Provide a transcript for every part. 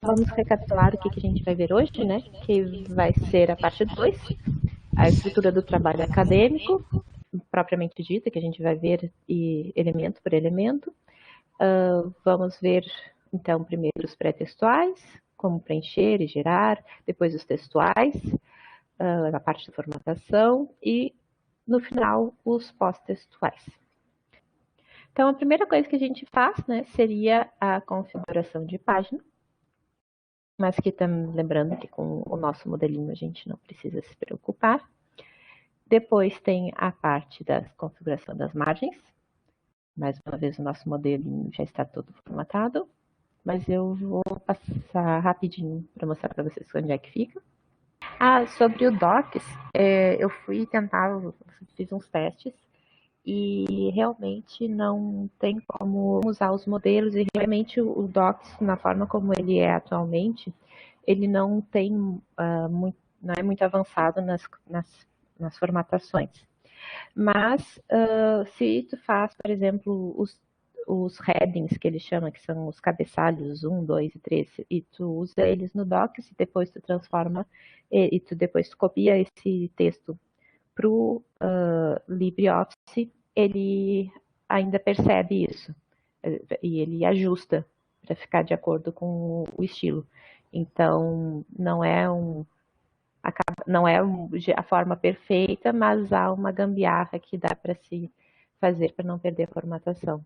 vamos recapitular o que a gente vai ver hoje, né? Que vai ser a parte 2, a estrutura do trabalho acadêmico, propriamente dita, que a gente vai ver elemento por elemento. Vamos ver, então, primeiro os pré-textuais, como preencher e gerar, depois os textuais, a parte de formatação e, no final, os pós-textuais. Então, a primeira coisa que a gente faz, né, seria a configuração de página, mas que lembrando que com o nosso modelinho a gente não precisa se preocupar. Depois tem a parte da configuração das margens. Mais uma vez o nosso modelinho já está todo formatado, mas eu vou passar rapidinho para mostrar para vocês onde é que fica. Sobre o Docs, eu fui tentar, fiz uns testes e realmente não tem como usar os modelos e realmente o Docs, na forma como ele é atualmente, ele não tem não é muito avançado nas formatações. Mas se tu faz, por exemplo, os headings que ele chama, que são os cabeçalhos 1, 2 e 3, e tu usa eles no Docs e depois tu transforma, depois tu copia esse texto para o LibreOffice, ele ainda percebe isso e ele ajusta para ficar de acordo com o estilo. Então, não é a forma perfeita, mas há uma gambiarra que dá para se fazer para não perder a formatação.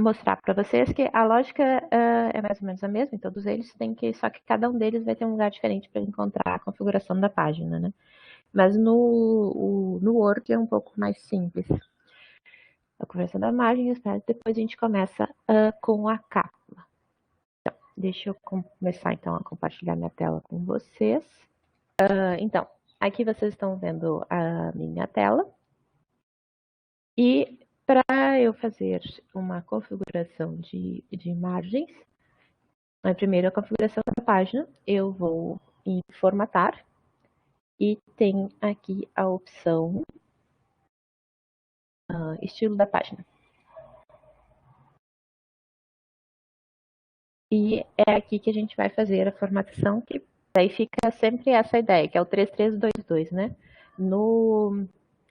Mostrar para vocês que a lógica é mais ou menos a mesma em todos eles, só que cada um deles vai ter um lugar diferente para encontrar a configuração da página, né? Mas no Word é um pouco mais simples. A configuração da margem, depois a gente começa com a capa. Então, deixa eu começar então a compartilhar minha tela com vocês. Então, aqui vocês estão vendo a minha tela. E para eu fazer uma configuração de margens, primeiro a configuração da página, eu vou em formatar e tem aqui a opção estilo da página. E é aqui que a gente vai fazer a formatação, que daí fica sempre essa ideia, que é o 3322, né? No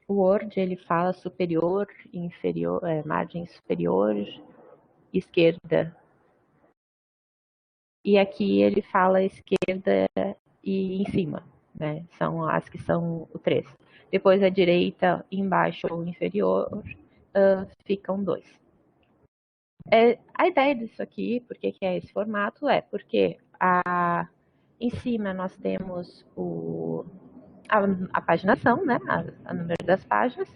Word ele fala superior, inferior, margem superior, esquerda. E aqui ele fala esquerda e em cima, né? São as que são o 3. Depois a direita, embaixo ou inferior, ficam 2. A ideia disso aqui, por que é esse formato, porque em cima nós temos a paginação, né? A número das páginas.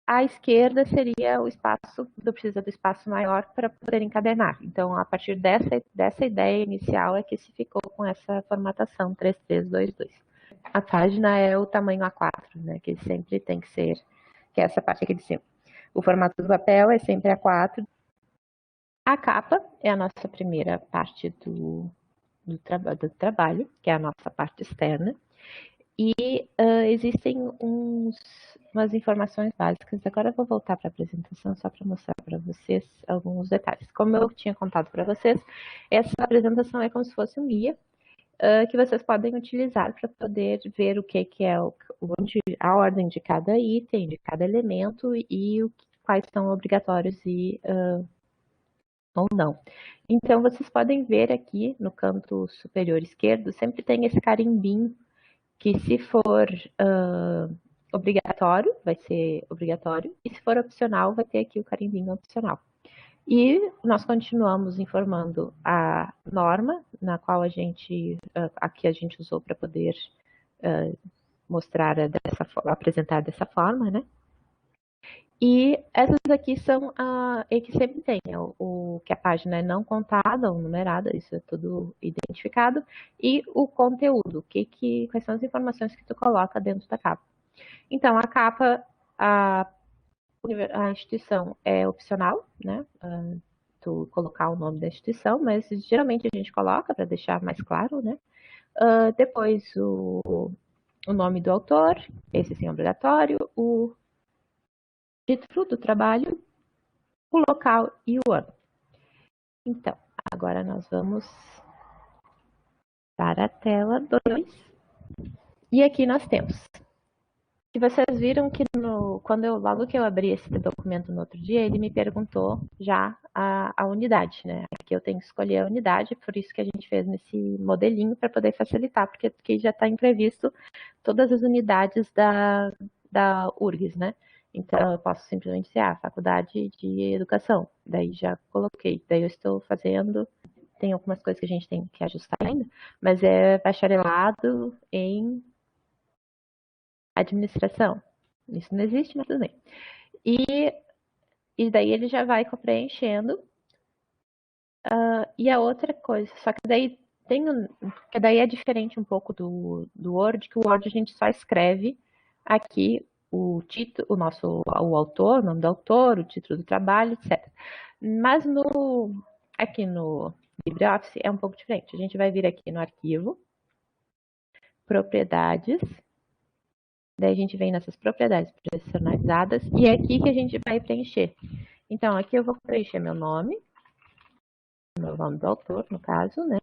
À esquerda seria o espaço, precisa do espaço maior para poder encadernar. Então, a partir dessa ideia inicial é que se ficou com essa formatação 3322. A página é o tamanho A4, né? Que sempre tem que ser, que é essa parte aqui de cima. O formato do papel é sempre A4. A capa é a nossa primeira parte do trabalho, que é a nossa parte externa. E existem umas informações básicas. Agora eu vou voltar para a apresentação só para mostrar para vocês alguns detalhes. Como eu tinha contado para vocês, essa apresentação é como se fosse um guia que vocês podem utilizar para poder ver o que é a ordem de cada item, de cada elemento e quais são obrigatórios ou não. Então, vocês podem ver aqui no canto superior esquerdo, sempre tem esse carimbinho que se for obrigatório, vai ser obrigatório, e se for opcional, vai ter aqui o carimbinho opcional. E nós continuamos informando a norma, na qual aqui a gente usou para poder apresentar dessa forma, né? E essas aqui são que sempre tem que a página é não contada ou numerada, isso é tudo identificado, e o conteúdo, quais são as informações que tu coloca dentro da capa. Então, a capa, a instituição é opcional, né? Tu colocar o nome da instituição, mas geralmente a gente coloca para deixar mais claro, né? Depois o nome do autor, esse sim é obrigatório, o título do trabalho, o local e o ano. Então, agora nós vamos para a tela 2. E aqui nós temos. Se vocês viram que logo que eu abri esse documento no outro dia, ele me perguntou já a unidade, né? Aqui eu tenho que escolher a unidade, por isso que a gente fez nesse modelinho para poder facilitar, porque aqui já está imprevisto todas as unidades da URGS, né? Então eu posso simplesmente dizer, Faculdade de Educação. Daí já coloquei, daí eu estou fazendo. Tem algumas coisas que a gente tem que ajustar ainda, mas é bacharelado em administração. Isso não existe, mas tudo bem. E daí ele já vai preenchendo. E a outra coisa, só que daí que daí é diferente um pouco do Word, que o Word a gente só escreve aqui o título, o autor, o nome do autor, o título do trabalho, etc. Mas aqui no LibreOffice é um pouco diferente. A gente vai vir aqui no arquivo, propriedades, daí a gente vem nessas propriedades personalizadas e é aqui que a gente vai preencher. Então, aqui eu vou preencher meu nome do autor, no caso, né?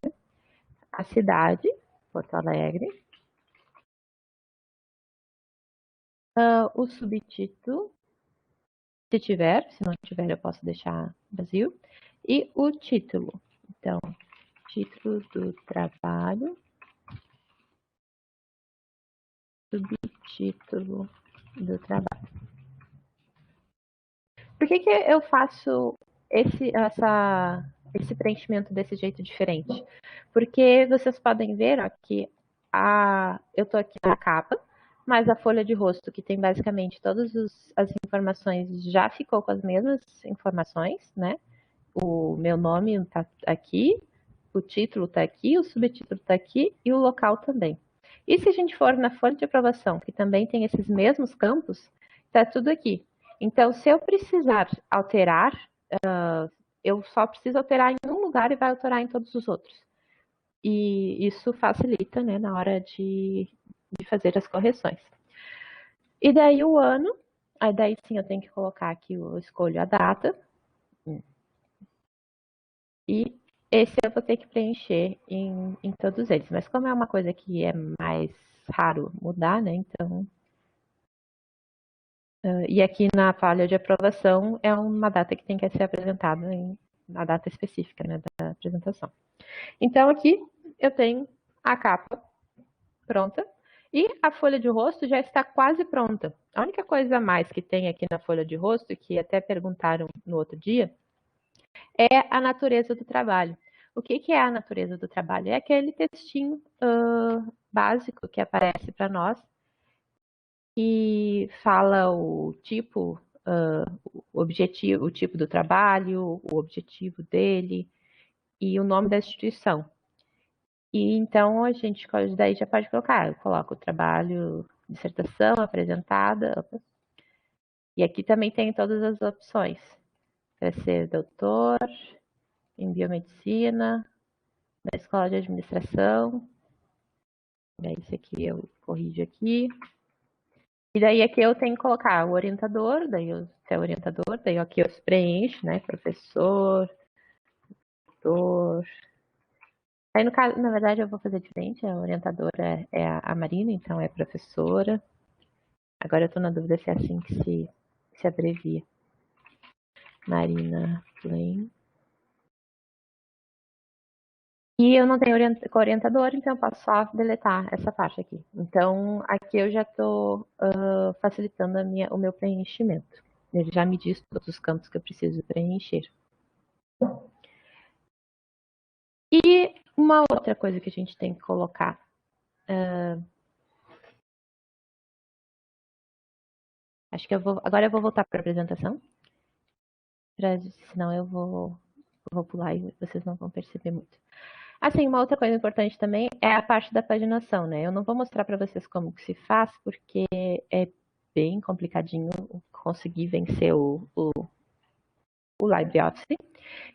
A cidade, Porto Alegre. O subtítulo, se tiver, se não tiver eu posso deixar vazio. E o título. Então, título do trabalho, subtítulo do trabalho. Por que eu faço esse preenchimento desse jeito diferente? Porque vocês podem ver aqui, eu estou aqui na capa, mas a folha de rosto, que tem basicamente todas as informações, já ficou com as mesmas informações, né? O meu nome está aqui, o título está aqui, o subtítulo está aqui e o local também. E se a gente for na folha de aprovação, que também tem esses mesmos campos, está tudo aqui. Então, se eu precisar alterar, eu só preciso alterar em um lugar e vai alterar em todos os outros. E isso facilita, né, na hora de fazer as correções. E daí o ano, aí daí sim eu tenho que colocar aqui, eu escolho a data. E esse eu vou ter que preencher em todos eles. Mas como é uma coisa que é mais raro mudar, né, então... e aqui na folha de aprovação é uma data que tem que ser apresentada na data específica, né, da apresentação. Então aqui eu tenho a capa pronta e a folha de rosto já está quase pronta. A única coisa a mais que tem aqui na folha de rosto, que até perguntaram no outro dia, é a natureza do trabalho. O que é a natureza do trabalho? É aquele textinho básico que aparece para nós, que fala o tipo, o objetivo, o tipo do trabalho, o objetivo dele e o nome da instituição. E então a gente daí já pode colocar, eu coloco o trabalho, dissertação apresentada. E aqui também tem todas as opções para ser doutor em biomedicina, na escola de administração. Daí esse aqui eu corrijo aqui. E daí aqui eu tenho que colocar o orientador, se é orientador, daí aqui eu preencho, né? Professor, doutor. Aí no caso, na verdade, eu vou fazer diferente, a orientadora é a Marina, então é professora. Agora eu estou na dúvida se é assim que se abrevia. Marina Plain. E eu não tenho orientador, então eu posso só deletar essa parte aqui. Então, aqui eu já estou facilitando o meu preenchimento. Ele já me diz todos os campos que eu preciso preencher. E uma outra coisa que a gente tem que colocar. Acho que agora eu vou voltar para a apresentação. Senão eu vou pular e vocês não vão perceber muito. Assim, uma outra coisa importante também é a parte da paginação, né? Eu não vou mostrar para vocês como que se faz, porque é bem complicadinho conseguir vencer o LibreOffice.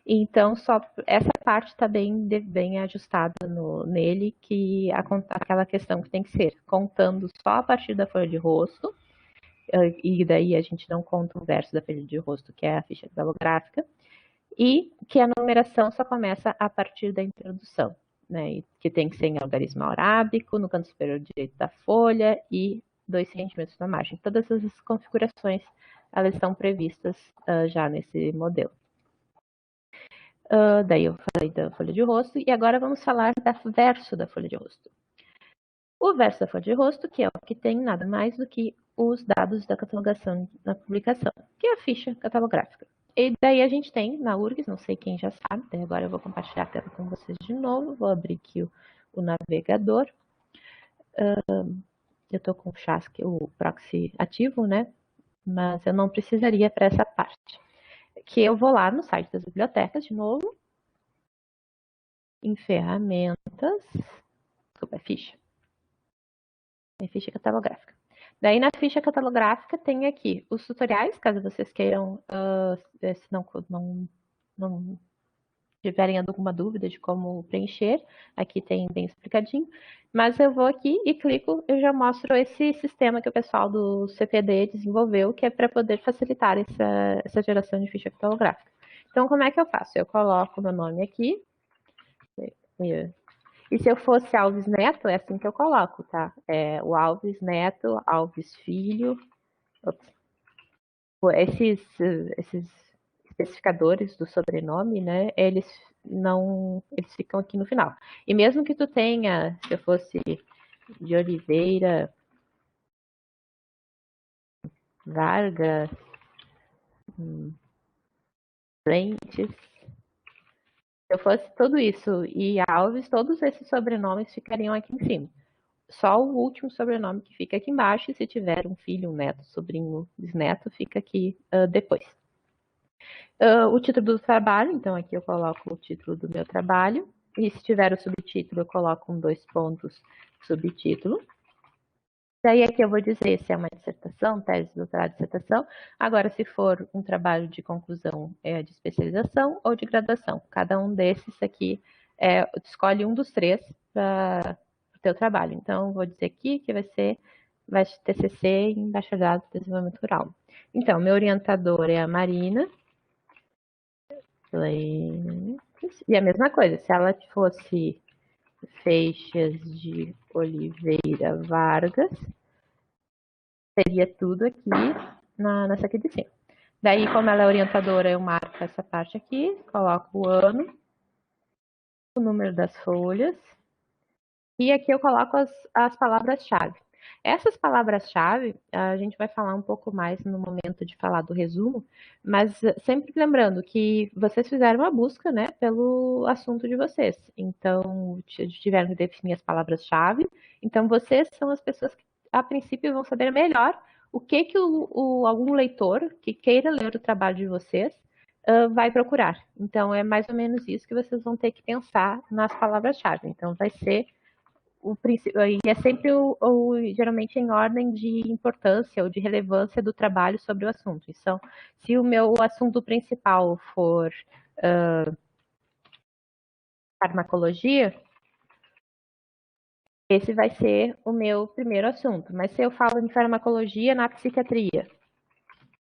Então, só essa parte está bem ajustada nele, que aquela questão que tem que ser contando só a partir da folha de rosto, e daí a gente não conta o verso da folha de rosto, que é a ficha bibliográfica, e que a numeração só começa a partir da introdução. né, que tem que ser em algarismo arábico, no canto superior direito da folha e 2 centímetros na margem. Todas essas configurações, elas estão previstas já nesse modelo. Daí eu falei da folha de rosto e agora vamos falar do verso da folha de rosto. O verso da folha de rosto, que é o que tem nada mais do que os dados da catalogação na publicação, que é a ficha catalográfica. E daí a gente tem na URGS, não sei quem já sabe, daí agora eu vou compartilhar a tela com vocês de novo, vou abrir aqui o navegador. Eu estou com o proxy ativo, né? Mas eu não precisaria para essa parte. Que eu vou lá no site das bibliotecas de novo, em ferramentas, desculpa, ficha. É ficha catalográfica. Daí na ficha catalográfica tem aqui os tutoriais, caso vocês queiram, se não tiverem alguma dúvida de como preencher, aqui tem bem explicadinho. Mas eu vou aqui e clico, eu já mostro esse sistema que o pessoal do CPD desenvolveu, que é para poder facilitar essa geração de ficha catalográfica. Então, como é que eu faço? Eu coloco o meu nome aqui. E se eu fosse Alves Neto, é assim que eu coloco, tá? É o Alves Neto, Alves Filho. Esses especificadores do sobrenome, né? Eles ficam aqui no final. E mesmo que tu tenha, se eu fosse de Oliveira, Vargas, Lentes, se eu fosse tudo isso e Alves, todos esses sobrenomes ficariam aqui em cima. Só o último sobrenome que fica aqui embaixo, e se tiver um filho, um neto, sobrinho, bisneto, fica aqui depois. O título do trabalho, então aqui eu coloco o título do meu trabalho, e se tiver o subtítulo, eu coloco 2 pontos subtítulo. Daí aqui eu vou dizer se é uma dissertação, tese, doutorado, dissertação. Agora, se for um trabalho de conclusão, é de especialização ou de graduação. Cada um desses aqui, escolhe um dos 3 para o teu trabalho. Então, vou dizer aqui que vai ser TCC em Bacharelado em Desenvolvimento Rural. Então, meu orientador é a Marina. E a mesma coisa, se ela fosse Feixas de Oliveira Vargas, seria tudo aqui nessa aqui de cima. Daí, como ela é orientadora, eu marco essa parte aqui, coloco o ano, o número das folhas, e aqui eu coloco as palavras-chave. Essas palavras-chave, a gente vai falar um pouco mais no momento de falar do resumo, mas sempre lembrando que vocês fizeram uma busca, né, pelo assunto de vocês. Então, tiveram que definir as palavras-chave. Então, vocês são as pessoas que, a princípio, vão saber melhor o que algum leitor que queira ler o trabalho de vocês vai procurar. Então, é mais ou menos isso que vocês vão ter que pensar nas palavras-chave. Então, vai ser e é sempre geralmente em ordem de importância ou de relevância do trabalho sobre o assunto. Então, se o meu assunto principal for farmacologia, esse vai ser o meu primeiro assunto. Mas se eu falo em farmacologia na psiquiatria,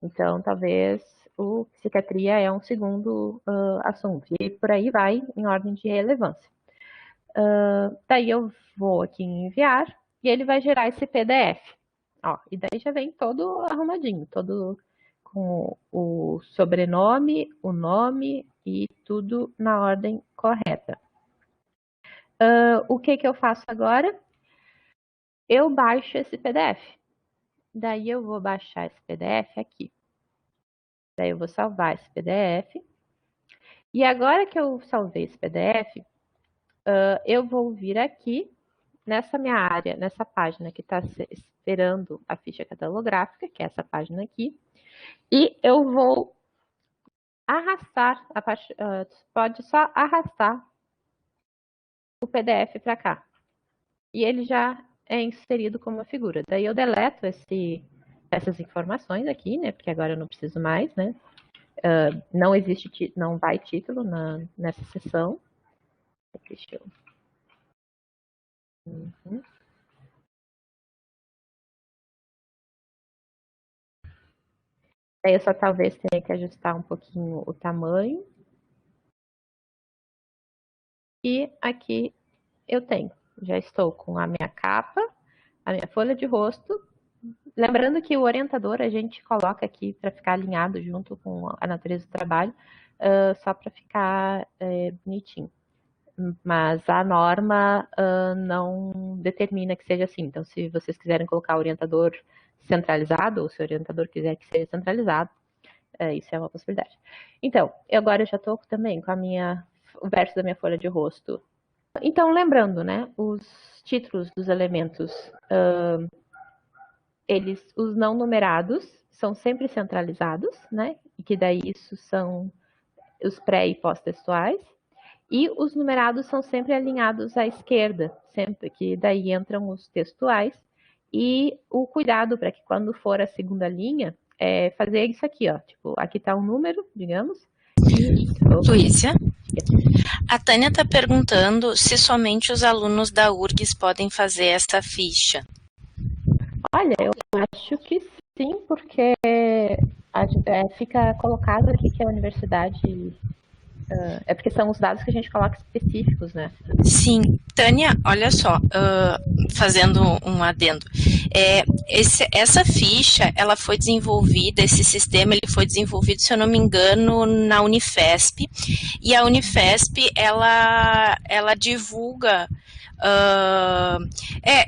então talvez o psiquiatria é um segundo assunto. E por aí vai em ordem de relevância. Daí eu vou aqui em enviar e ele vai gerar esse PDF. Ó, e daí já vem todo arrumadinho, todo com o sobrenome, o nome e tudo na ordem correta. O que eu faço agora? Eu baixo esse PDF. Daí eu vou baixar esse PDF aqui. Daí eu vou salvar esse PDF. E agora que eu salvei esse PDF, eu vou vir aqui nessa minha área, nessa página que está esperando a ficha catalográfica, que é essa página aqui, e eu vou arrastar, pode só arrastar o PDF para cá. E ele já é inserido como uma figura. Daí eu deleto essas informações aqui, né? Porque agora eu não preciso mais, né? Não vai título nessa seção. Deixa eu... Uhum. Aí eu só talvez tenha que ajustar um pouquinho o tamanho. E aqui eu tenho. Já estou com a minha capa, a minha folha de rosto. Lembrando que o orientador a gente coloca aqui para ficar alinhado junto com a natureza do trabalho, só para ficar bonitinho. Mas a norma não determina que seja assim. Então, se vocês quiserem colocar o orientador centralizado, ou se o orientador quiser que seja centralizado, isso é uma possibilidade. Então, agora eu já estou também com o verso da minha folha de rosto. Então, lembrando, né, os títulos dos elementos, os não numerados são sempre centralizados, né, e que daí isso são os pré e pós-textuais. E os numerados são sempre alinhados à esquerda, sempre que daí entram os textuais. E o cuidado para que quando for a segunda linha, fazer isso aqui, ó. Tipo, aqui está um número, digamos. Luísa, a Tânia está perguntando se somente os alunos da URGS podem fazer essa ficha. Olha, eu acho que sim, porque fica colocado aqui que a universidade... É porque são os dados que a gente coloca específicos, né? Sim. Tânia, olha só, fazendo um adendo. Essa ficha, ela foi desenvolvida, esse sistema, ele foi desenvolvido, se eu não me engano, na Unifesp. E a Unifesp, ela divulga...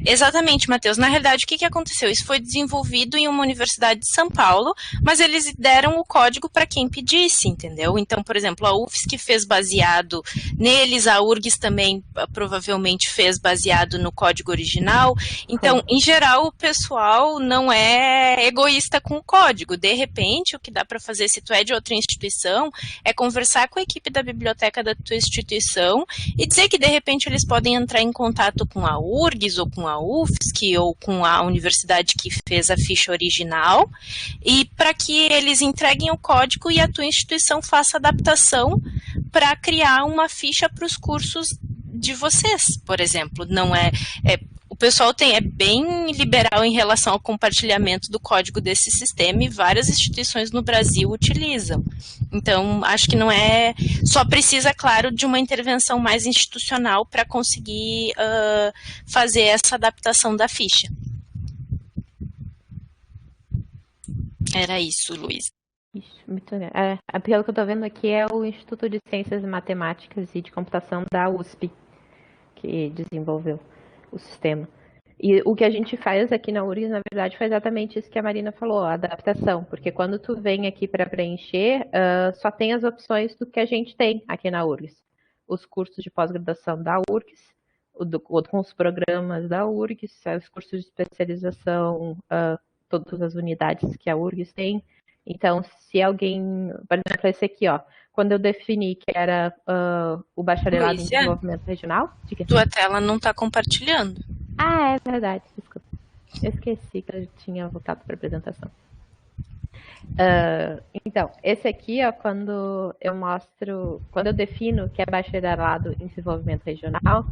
exatamente, Matheus. Na realidade, o que aconteceu? Isso foi desenvolvido em uma universidade de São Paulo, mas eles deram o código para quem pedisse, entendeu? Então, por exemplo, a UFSC fez baseado neles, a URGS também provavelmente fez baseado no código original. Então, em geral, o pessoal não é egoísta com o código. De repente, o que dá para fazer se tu é de outra instituição é conversar com a equipe da biblioteca da tua instituição e dizer que, de repente, eles podem entrar em contato com a URGS ou com a UFSC ou com a universidade que fez a ficha original e para que eles entreguem o código e a tua instituição faça adaptação para criar uma ficha para os cursos de vocês, por exemplo. Não o pessoal é bem liberal em relação ao compartilhamento do código desse sistema e várias instituições no Brasil utilizam. Então, acho que não só precisa, claro, de uma intervenção mais institucional para conseguir fazer essa adaptação da ficha. Era isso, Luísa. Muito legal. Pelo que eu estou vendo aqui é o Instituto de Ciências Matemáticas e de Computação da USP que desenvolveu o sistema. E o que a gente faz aqui na URGS, na verdade, foi exatamente isso que a Marina falou, a adaptação. Porque quando tu vem aqui para preencher, só tem as opções do que a gente tem aqui na URGS. Os cursos de pós-graduação da URGS, com os programas da URGS, os cursos de especialização, todas as unidades que a URGS tem. Então, se alguém, por exemplo, esse aqui, ó, quando eu defini que era o bacharelado Luísa, em desenvolvimento regional... Tua tela não está compartilhando. Ah, é verdade, desculpa. Eu esqueci que eu tinha voltado para a apresentação. Então, esse aqui, ó, quando eu defino que é bacharelado em desenvolvimento regional,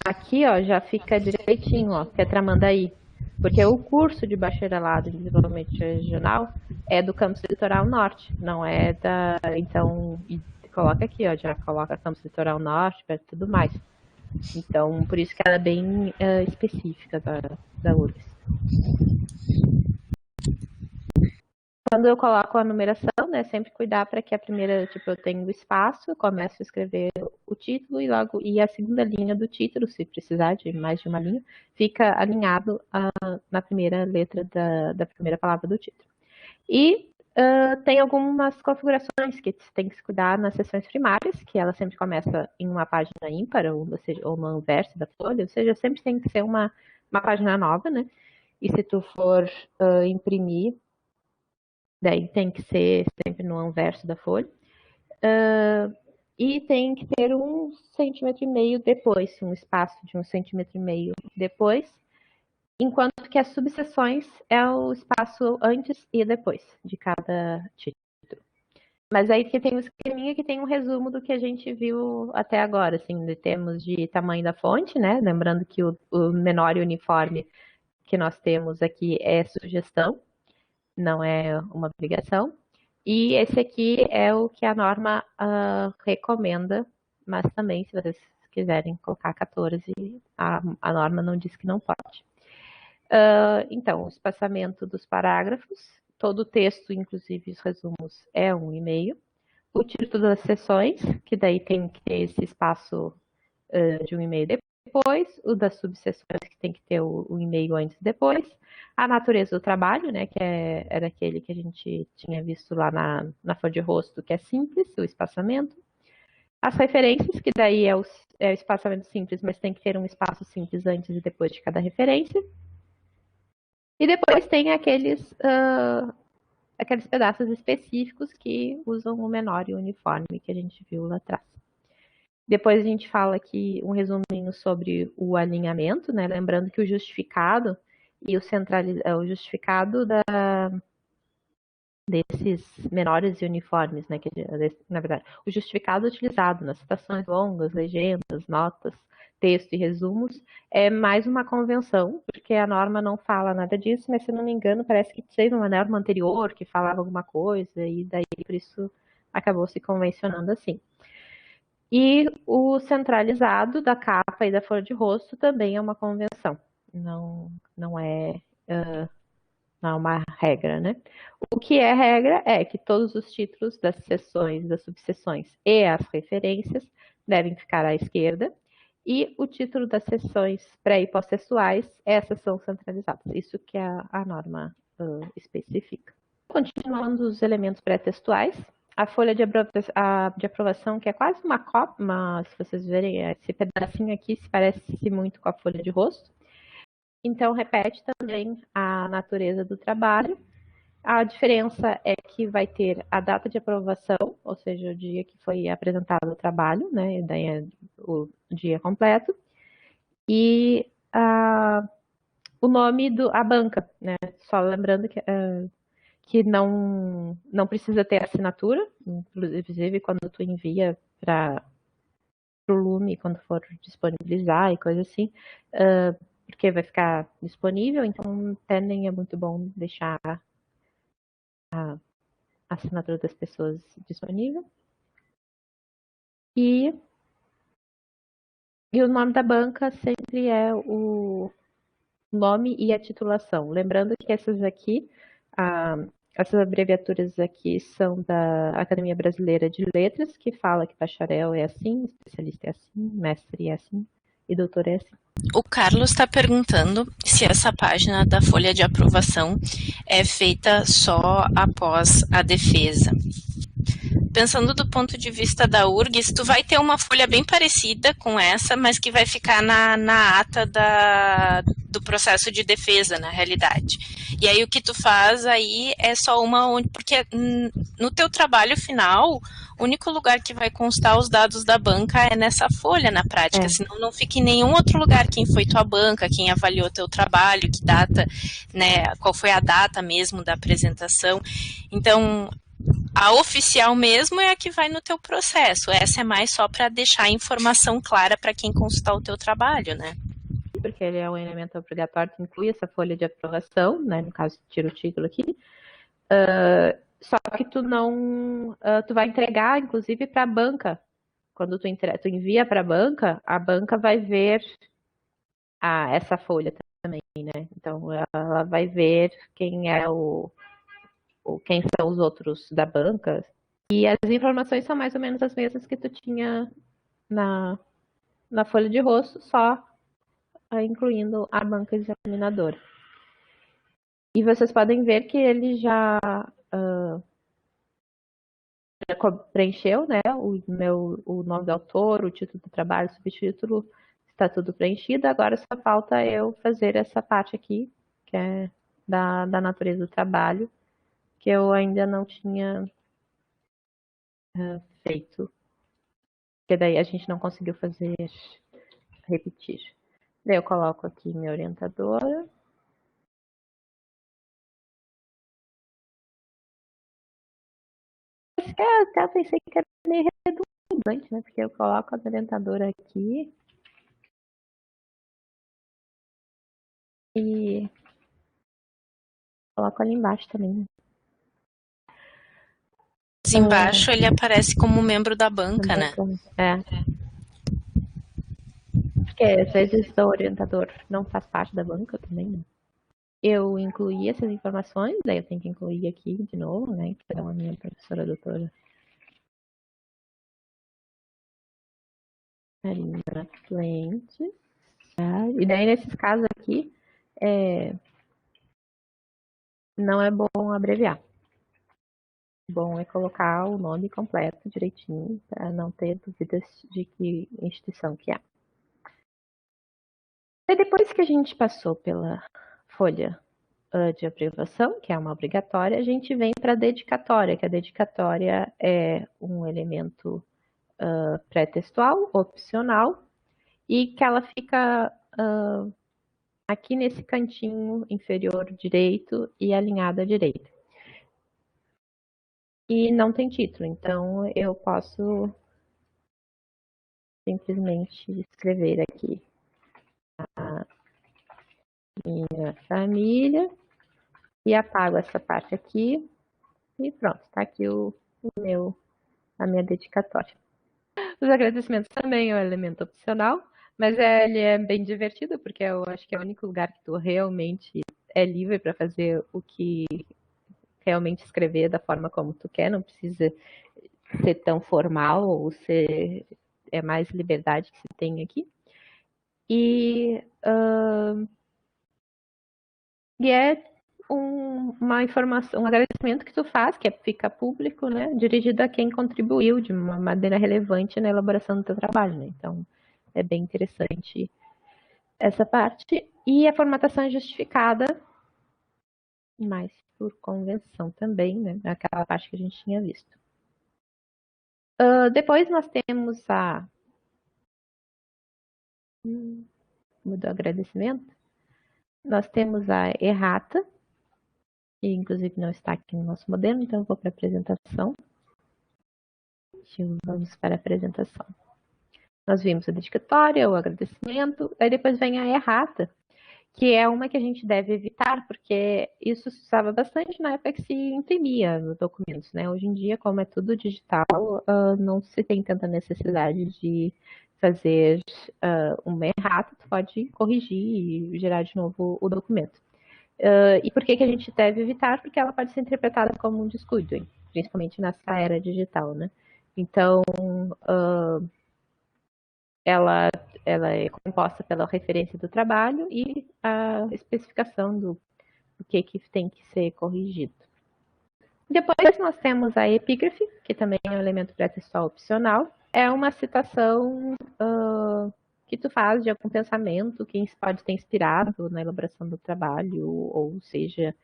aqui, ó, já fica direitinho, ó, que é Tramandaí. Porque o curso de bacharelado em desenvolvimento regional é do Campus Litoral Norte, não é da... Então, coloca aqui, ó, já coloca Campus Litoral Norte, e tudo mais. Então, por isso que ela é bem específica da URGS. Quando eu coloco a numeração, né, sempre cuidar para que a primeira, tipo, eu tenho o espaço, eu começo a escrever o título e a segunda linha do título, se precisar de mais de uma linha, fica alinhado na primeira letra da primeira palavra do título. E tem algumas configurações que tem que se cuidar nas seções primárias, que ela sempre começa em uma página ímpar, ou no anverso da folha, ou seja, sempre tem que ser uma página nova, né? E se tu for imprimir, daí tem que ser sempre no anverso da folha. E tem que ter 1,5 cm depois, um espaço de 1,5 cm depois, enquanto que as subseções é o espaço antes e depois de cada título. Mas aí que tem um esqueminha que tem um resumo do que a gente viu até agora, assim, de termos de tamanho da fonte, né? Lembrando que o menor e uniforme que nós temos aqui é sugestão, não é uma obrigação. E esse aqui é o que a norma recomenda, mas também, se vocês quiserem colocar 14, a norma não diz que não pode. Então, o espaçamento dos parágrafos, todo o texto, inclusive os resumos, é 1,5. O título das sessões, que daí tem que ter esse espaço de 1,5 depois, o das subseções, que tem que ter o 1,5 antes e depois, a natureza do trabalho, né, que era aquele que a gente tinha visto lá na folha de rosto, que é simples, o espaçamento, as referências, que daí é o espaçamento simples, mas tem que ter um espaço simples antes e depois de cada referência, e depois tem aqueles pedaços específicos que usam o menor e o uniforme, que a gente viu lá atrás. Depois a gente fala aqui um resuminho sobre o alinhamento, né? Lembrando que o justificado e o justificado desses menores e uniformes, né? Na verdade, o justificado utilizado nas citações longas, legendas, notas, texto e resumos é mais uma convenção, porque a norma não fala nada disso, mas se eu não me engano, parece que teve uma norma anterior que falava alguma coisa, e daí por isso acabou se convencionando assim. E o centralizado da capa e da folha de rosto também é uma convenção, não é uma regra, né? O que é regra é que todos os títulos das seções, das subseções e as referências devem ficar à esquerda, e o título das seções pré- e pós-textuais, essas são centralizadas. Isso que a norma especifica. Continuando os elementos pré-textuais, a folha de aprovação, que é quase uma cópia, se vocês verem, esse pedacinho aqui se parece muito com a folha de rosto. Então, repete também a natureza do trabalho. A diferença é que vai ter a data de aprovação, ou seja, o dia que foi apresentado o trabalho, né? Daí é o dia completo. E o nome a banca, né? Só lembrando que não precisa ter assinatura, inclusive quando tu envia para o Lume, quando for disponibilizar e coisa assim, porque vai ficar disponível, então também é muito bom deixar a assinatura das pessoas disponível. E o nome da banca sempre é o nome e a titulação. Lembrando que essas aqui, essas abreviaturas aqui são da Academia Brasileira de Letras, que fala que bacharel é assim, especialista é assim, mestre é assim e doutor é assim. O Carlos está perguntando se essa página da folha de aprovação é feita só após a defesa. Pensando do ponto de vista da URGS, tu vai ter uma folha bem parecida com essa, mas que vai ficar na ata do processo de defesa, na realidade. E aí o que tu faz aí é só porque no teu trabalho final, o único lugar que vai constar os dados da banca é nessa folha, na prática, senão não fica em nenhum outro lugar quem foi tua banca, quem avaliou teu trabalho, que data, né, qual foi a data mesmo da apresentação. Então, a oficial mesmo é a que vai no teu processo. Essa é mais só para deixar a informação clara para quem consultar o teu trabalho, né? Porque ele é um elemento obrigatório que inclui essa folha de aprovação, né? No caso, tira o título aqui. Só que tu tu vai entregar, inclusive, para a banca. Quando tu envia para a banca vai ver essa folha também, né? Então, ela vai ver quem é quem são os outros da banca. E as informações são mais ou menos as mesmas que tu tinha na folha de rosto, só incluindo a banca examinadora. E vocês podem ver que ele já preencheu, né? O nome do autor, o título do trabalho, o subtítulo, está tudo preenchido. Agora só falta eu fazer essa parte aqui, que é da natureza do trabalho, que eu ainda não tinha feito. Porque daí a gente não conseguiu repetir. Daí eu coloco aqui minha orientadora. Eu até pensei que era meio redundante, né? Porque eu coloco a orientadora aqui e coloco ali embaixo também. Embaixo ele aparece como membro da banca, né? É. que às vezes o orientador não faz parte da banca também, né? Eu incluí essas informações, daí eu tenho que incluir aqui de novo, né? Que é a minha professora doutora Marina Fuentes. Tá? E daí, nesses casos aqui, não é bom abreviar. Bom é colocar o nome completo direitinho, para não ter dúvidas de que instituição que é. E depois que a gente passou pela folha de aprovação, que é uma obrigatória, a gente vem para a dedicatória, que a dedicatória é um elemento pré-textual, opcional, e que ela fica aqui nesse cantinho inferior direito e alinhada à direita. E não tem título, então eu posso simplesmente escrever aqui a minha família e apago essa parte aqui e pronto, está aqui a minha dedicatória. Os agradecimentos também é um elemento opcional, mas ele é bem divertido, porque eu acho que é o único lugar que tu realmente é livre para fazer o que realmente escrever da forma como tu quer, não precisa ser tão formal ou ser é mais liberdade que se tem aqui. E é uma informação, um agradecimento que tu faz, que fica público, né, dirigido a quem contribuiu de uma maneira relevante na elaboração do teu trabalho, né? Então, é bem interessante essa parte. E a formatação é justificada, mas por convenção também, né? Aquela parte que a gente tinha visto. Depois nós temos mudou o agradecimento. Nós temos a errata, que inclusive não está aqui no nosso modelo, então eu vou para a apresentação. Vamos para a apresentação. Nós vimos a dedicatória, o agradecimento, aí depois vem a errata, que é uma que a gente deve evitar, porque isso se usava bastante na época que se imprimia nos documentos, né? Hoje em dia, como é tudo digital, não se tem tanta necessidade de fazer uma errata, tu pode corrigir e gerar de novo o documento. E por que a gente deve evitar? Porque ela pode ser interpretada como um descuido, hein? Principalmente nessa era digital, né? Então, ela é composta pela referência do trabalho e a especificação do que tem que ser corrigido. Depois nós temos a epígrafe, que também é um elemento pré-textual opcional. É uma citação que tu faz de algum pensamento que pode ter inspirado na elaboração do trabalho, ou seja,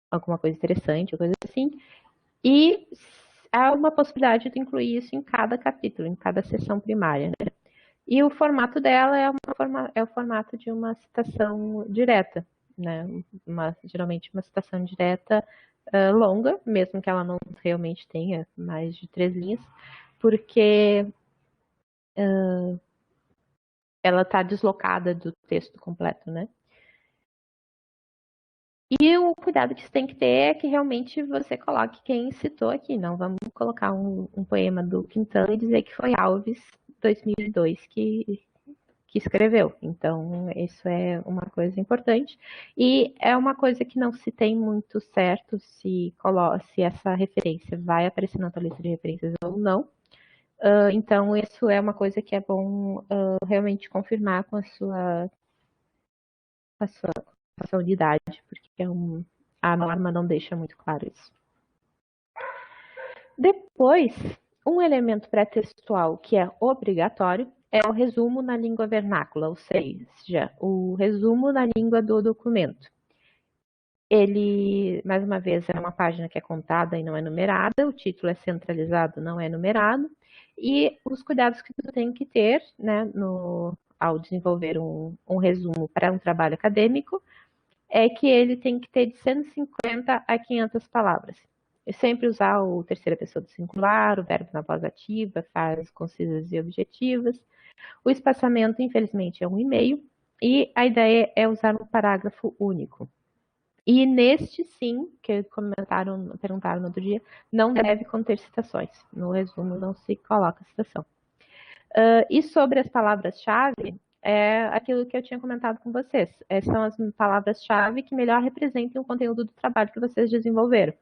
alguma coisa interessante, ou coisa assim. E há uma possibilidade de incluir isso em cada capítulo, em cada seção primária, né? E o formato dela é o formato de uma citação direta, né? Geralmente uma citação direta longa, mesmo que ela não realmente tenha mais de 3 linhas, porque ela está deslocada do texto completo, né? E o cuidado que você tem que ter é que realmente você coloque quem citou aqui. Não vamos colocar um poema do Quintana e dizer que foi Alves 2002 que escreveu. Então, isso é uma coisa importante. E é uma coisa que não se tem muito certo se essa referência vai aparecer na tua lista de referências ou não. Então, isso é uma coisa que é bom realmente confirmar com a sua unidade, porque a norma não deixa muito claro isso. Depois, um elemento pré-textual que é obrigatório é o resumo na língua vernácula, ou seja, o resumo na língua do documento. Ele, mais uma vez, é uma página que é contada e não é numerada, o título é centralizado, não é numerado, e os cuidados que tu tem que ter, né, ao desenvolver um resumo para um trabalho acadêmico, é que ele tem que ter de 150 a 500 palavras. Eu sempre usar o terceira pessoa do singular, o verbo na voz ativa, frases concisas e objetivas. O espaçamento, infelizmente, é 1,5, e a ideia é usar um parágrafo único. E neste, sim, que perguntaram no outro dia, não deve conter citações. No resumo não se coloca citação. E sobre as palavras-chave, é aquilo que eu tinha comentado com vocês. São as palavras-chave que melhor representam o conteúdo do trabalho que vocês desenvolveram.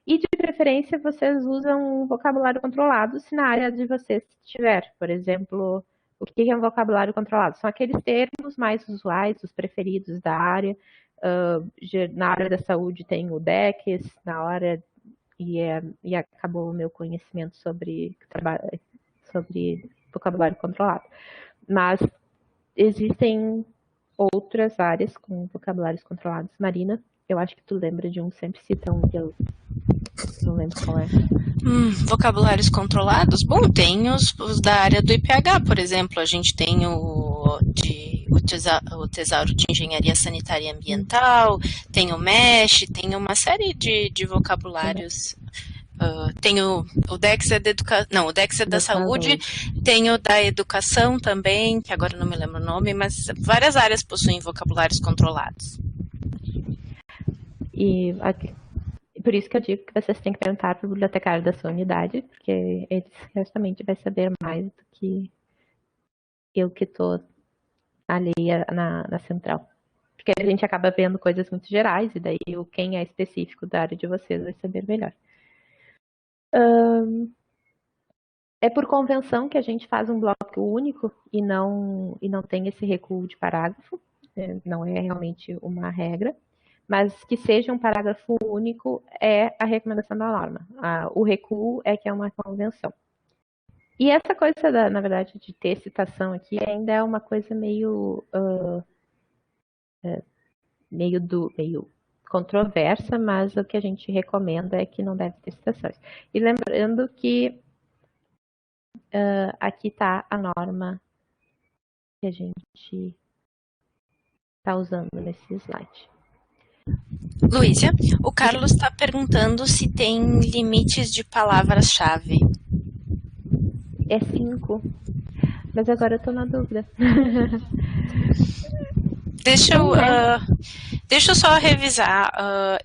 E, de preferência, vocês usam um vocabulário controlado se na área de vocês tiver. Por exemplo, o que é um vocabulário controlado? São aqueles termos mais usuais, os preferidos da área. Na área da saúde tem o DECES, na hora e acabou o meu conhecimento sobre vocabulário controlado. Mas existem outras áreas com vocabulários controlados. Marina, eu acho que tu lembra de um, sempre cita um que eu não lembro qual é. Vocabulários controlados? Bom, tem os da área do IPH, por exemplo. A gente tem o Tesouro de Engenharia Sanitária e Ambiental, tem o MESH, tem uma série de vocabulários. Tem o DEX é da educação, não, o DEX é da saúde, tem o da educação também, que agora não me lembro o nome, mas várias áreas possuem vocabulários controlados. E por isso que eu digo que vocês têm que perguntar para o bibliotecário da sua unidade, porque ele certamente vai saber mais do que eu que estou ali na central. Porque a gente acaba vendo coisas muito gerais, e daí quem é específico da área de vocês vai saber melhor. É por convenção que a gente faz um bloco único e não tem esse recuo de parágrafo. Não é realmente uma regra, mas que seja um parágrafo único é a recomendação da norma. O recuo é que é uma convenção. E essa coisa, na verdade, de ter citação aqui ainda é uma coisa meio controversa, mas o que a gente recomenda é que não deve ter citações. E lembrando que aqui está a norma que a gente está usando nesse slide. Luísa, o Carlos está perguntando se tem limites de palavras-chave. É 5, mas agora eu estou na dúvida. Deixa eu só revisar.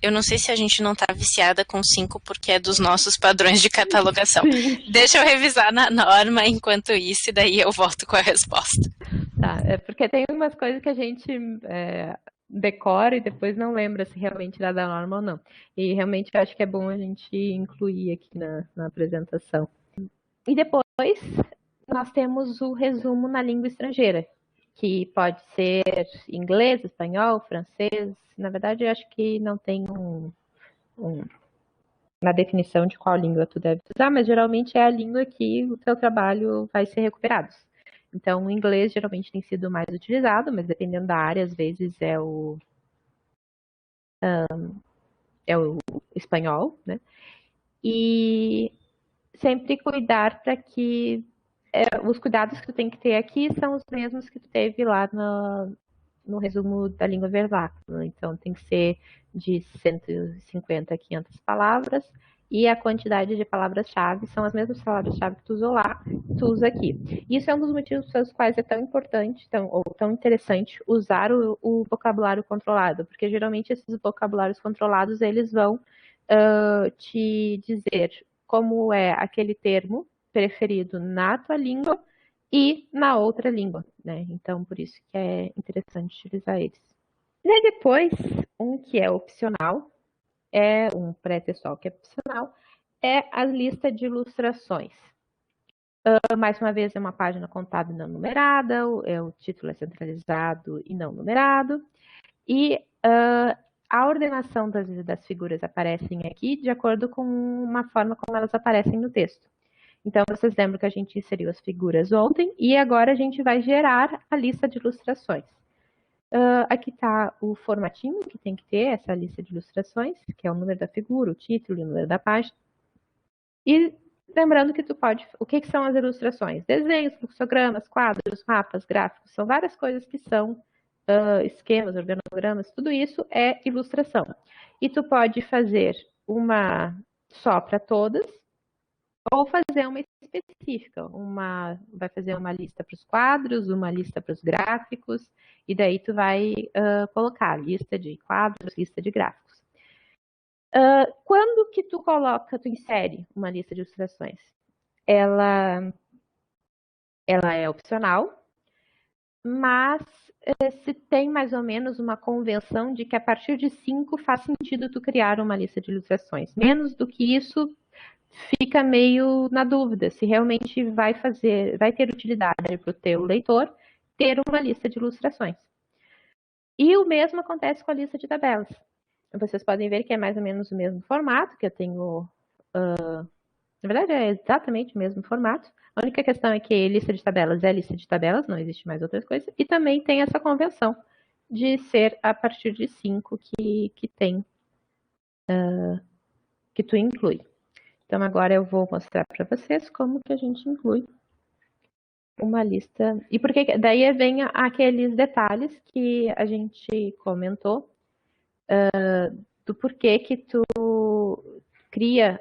Eu não sei se a gente não está viciada com 5 porque é dos nossos padrões de catalogação. Deixa eu revisar na norma enquanto isso e daí eu volto com a resposta. Tá, porque tem umas coisas que a gente decora e depois não lembra se realmente dá da norma ou não. E realmente eu acho que é bom a gente incluir aqui na apresentação. E depois nós temos o resumo na língua estrangeira, que pode ser inglês, espanhol, francês. Na verdade, eu acho que não tem na definição de qual língua tu deve usar, mas geralmente é a língua que o teu trabalho vai ser recuperado. Então, o inglês geralmente tem sido mais utilizado, mas dependendo da área, às vezes é o espanhol, né? E sempre cuidar para que os cuidados que tu tem que ter aqui são os mesmos que tu teve lá no resumo da língua vernácula. Então, tem que ser de 150 a 500 palavras e a quantidade de palavras-chave são as mesmas palavras-chave que tu usou lá, tu usa aqui. Isso é um dos motivos pelos quais é tão importante ou tão interessante usar o vocabulário controlado, porque geralmente esses vocabulários controlados, eles vão te dizer como é aquele termo preferido na tua língua e na outra língua, né? Então, por isso que é interessante utilizar eles. E aí depois, um que é opcional, um pré-textual que é opcional, é a lista de ilustrações. Mais uma vez, é uma página contada e não numerada, o título é centralizado e não numerado, e a ordenação das figuras aparecem aqui de acordo com uma forma como elas aparecem no texto. Então, vocês lembram que a gente inseriu as figuras ontem e agora a gente vai gerar a lista de ilustrações. Aqui está o formatinho que tem que ter essa lista de ilustrações, que é o número da figura, o título e o número da página. E lembrando que tu pode... O que são as ilustrações? Desenhos, fluxogramas, quadros, mapas, gráficos. São várias coisas que são esquemas, organogramas. Tudo isso é ilustração. E tu pode fazer uma só para todas, ou fazer uma específica, vai fazer uma lista para os quadros, uma lista para os gráficos, e daí tu vai colocar lista de quadros, lista de gráficos. Quando que tu insere uma lista de ilustrações? Ela ela é opcional, mas se tem mais ou menos uma convenção de que a partir de 5 faz sentido tu criar uma lista de ilustrações. Menos do que isso, fica meio na dúvida se realmente vai ter utilidade para o teu leitor ter uma lista de ilustrações. E o mesmo acontece com a lista de tabelas. Vocês podem ver que é mais ou menos o mesmo formato, que eu tenho... na verdade, é exatamente o mesmo formato. A única questão é que lista de tabelas é lista de tabelas, não existe mais outras coisas. E também tem essa convenção de ser a partir de 5 que tu inclui. Então, agora eu vou mostrar para vocês como que a gente inclui uma lista. E porque daí vem aqueles detalhes que a gente comentou do porquê que tu cria,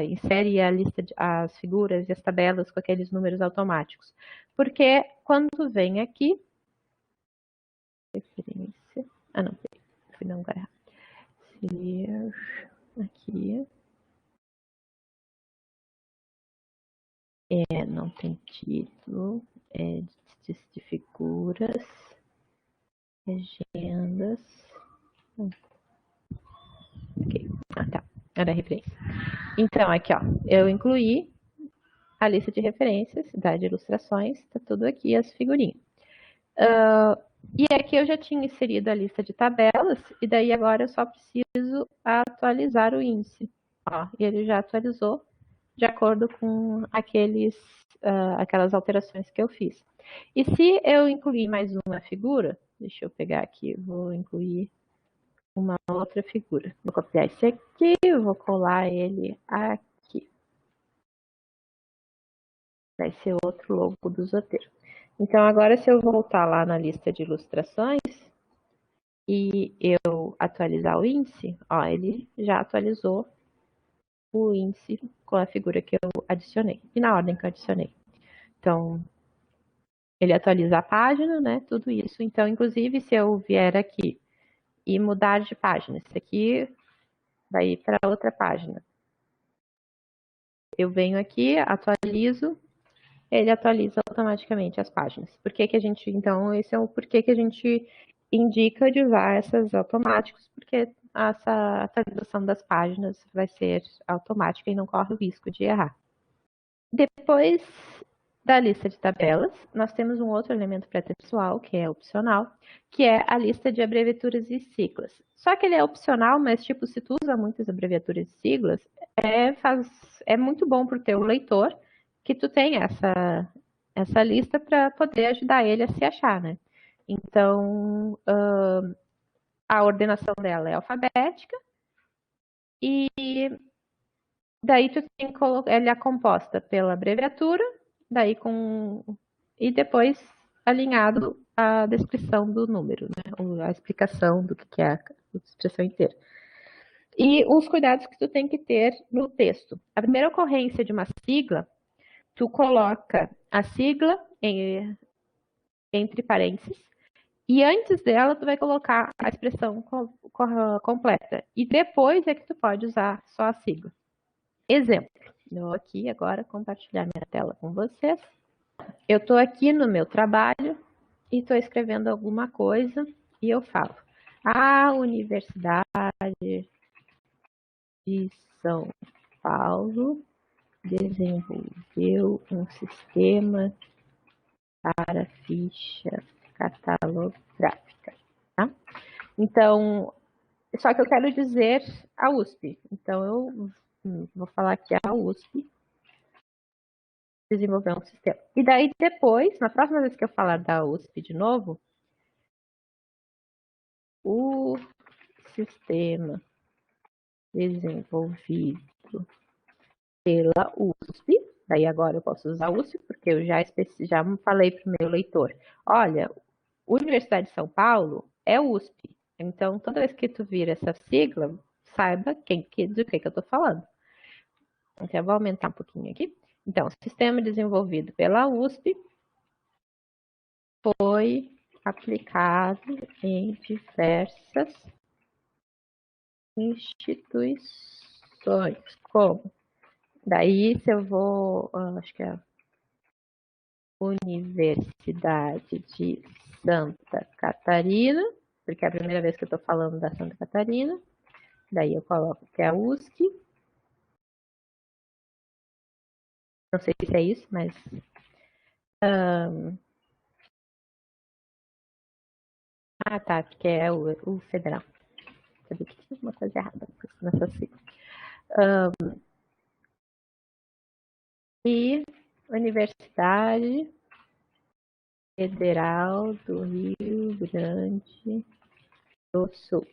insere a lista as figuras e as tabelas com aqueles números automáticos. Porque quando tu vem aqui, referência, não, fui no lugar errado. Aqui. Não tem título, de figuras, legendas. Ok, tá. Era a referência. Então, aqui, ó, eu incluí a lista de referências, de ilustrações, tá tudo aqui, as figurinhas. E aqui eu já tinha inserido a lista de tabelas, e daí agora eu só preciso atualizar o índice. Ó, e ele já atualizou de acordo com aquelas alterações que eu fiz. E se eu incluir mais uma figura, deixa eu pegar aqui, vou incluir uma outra figura. Vou copiar esse aqui, vou colar ele aqui. Vai ser outro logo do Zotero. Então, agora se eu voltar lá na lista de ilustrações e eu atualizar o índice, ó, ele já atualizou o índice com a figura que eu adicionei, e na ordem que eu adicionei. Então, ele atualiza a página, né, tudo isso. Então, inclusive, se eu vier aqui e mudar de página, isso aqui vai ir para outra página. Eu venho aqui, atualizo, ele atualiza automaticamente as páginas. Por que que a gente, então, esse é o porquê que a gente indica de usar essas automáticos, porque essa atualização das páginas vai ser automática e não corre o risco de errar. Depois da lista de tabelas, nós temos um outro elemento pré-textual, que é opcional, que é a lista de abreviaturas e siglas. Só que ele é opcional, mas tipo, se tu usa muitas abreviaturas e siglas, é muito bom para o teu leitor que tu tenha essa lista para poder ajudar ele a se achar, né? Então, a ordenação dela é alfabética e daí tu tem que colocar, ela é composta pela abreviatura, daí e depois alinhado à descrição do número, né? A explicação do que é a expressão inteira. E os cuidados que tu tem que ter no texto. A primeira ocorrência de uma sigla, tu coloca a sigla entre parênteses e antes dela tu vai colocar a expressão completa. E depois é que tu pode usar só a sigla. Exemplo. Eu vou aqui agora compartilhar minha tela com vocês. Eu estou aqui no meu trabalho e estou escrevendo alguma coisa e eu falo: a Universidade de São Paulo desenvolveu um sistema para ficha catalográfica. Tá? Então, só que eu quero dizer a USP. Então, eu vou falar aqui a USP desenvolver um sistema. E daí depois, na próxima vez que eu falar da USP de novo, o sistema desenvolvido pela USP, daí agora eu posso usar USP, porque eu já falei para o meu leitor, olha, Universidade de São Paulo é USP, então toda vez que tu vir essa sigla, saiba do que eu estou falando. Então, eu vou aumentar um pouquinho aqui. Então, sistema desenvolvido pela USP foi aplicado em diversas instituições. Como? Daí, se eu vou, acho que é Universidade de Santa Catarina, porque é a primeira vez que eu estou falando da Santa Catarina. Daí eu coloco que é a USP. Não sei se é isso, mas... Ah, tá, porque é o federal. Sabia que tinha uma coisa errada nessa sigla. E Universidade Federal do Rio Grande do Sul.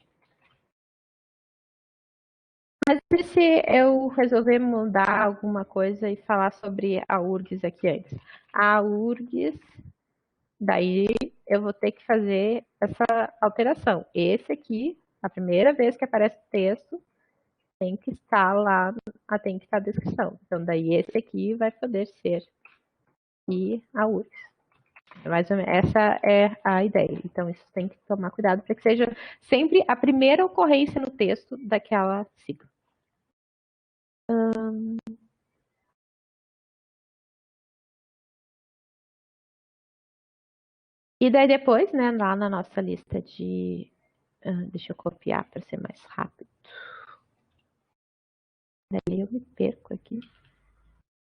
Mas e se eu resolver mudar alguma coisa e falar sobre a URGS aqui antes? A URGS, daí eu vou ter que fazer essa alteração. Esse aqui, a primeira vez que aparece o texto, tem que estar lá, tem que estar a descrição. Então, daí esse aqui vai poder ser e a URGS. Mais ou menos, essa é a ideia. Então, isso tem que tomar cuidado para que seja sempre a primeira ocorrência no texto daquela sigla. E daí depois, né, lá na nossa lista de... deixa eu copiar para ser mais rápido. Daí eu me perco aqui.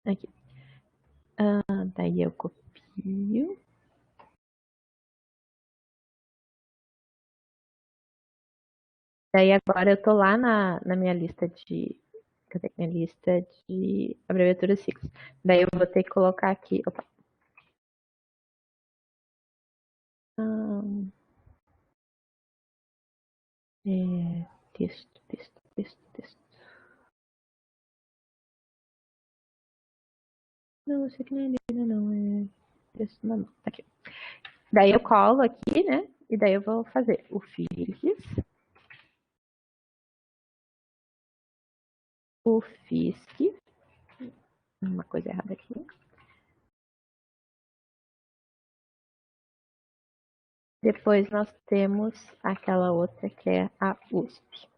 Aqui. Daí eu copio. Daí agora eu tô lá na minha lista de... Cadê minha lista de abreviaturas siglas? Daí eu vou ter que colocar aqui... Opa. Texto. Não, esse aqui não é livro, não. É texto normal. Aqui. Daí eu colo aqui, né? E daí eu vou fazer o FIRGS, o FISC, uma coisa errada aqui. Depois nós temos aquela outra que é a USP.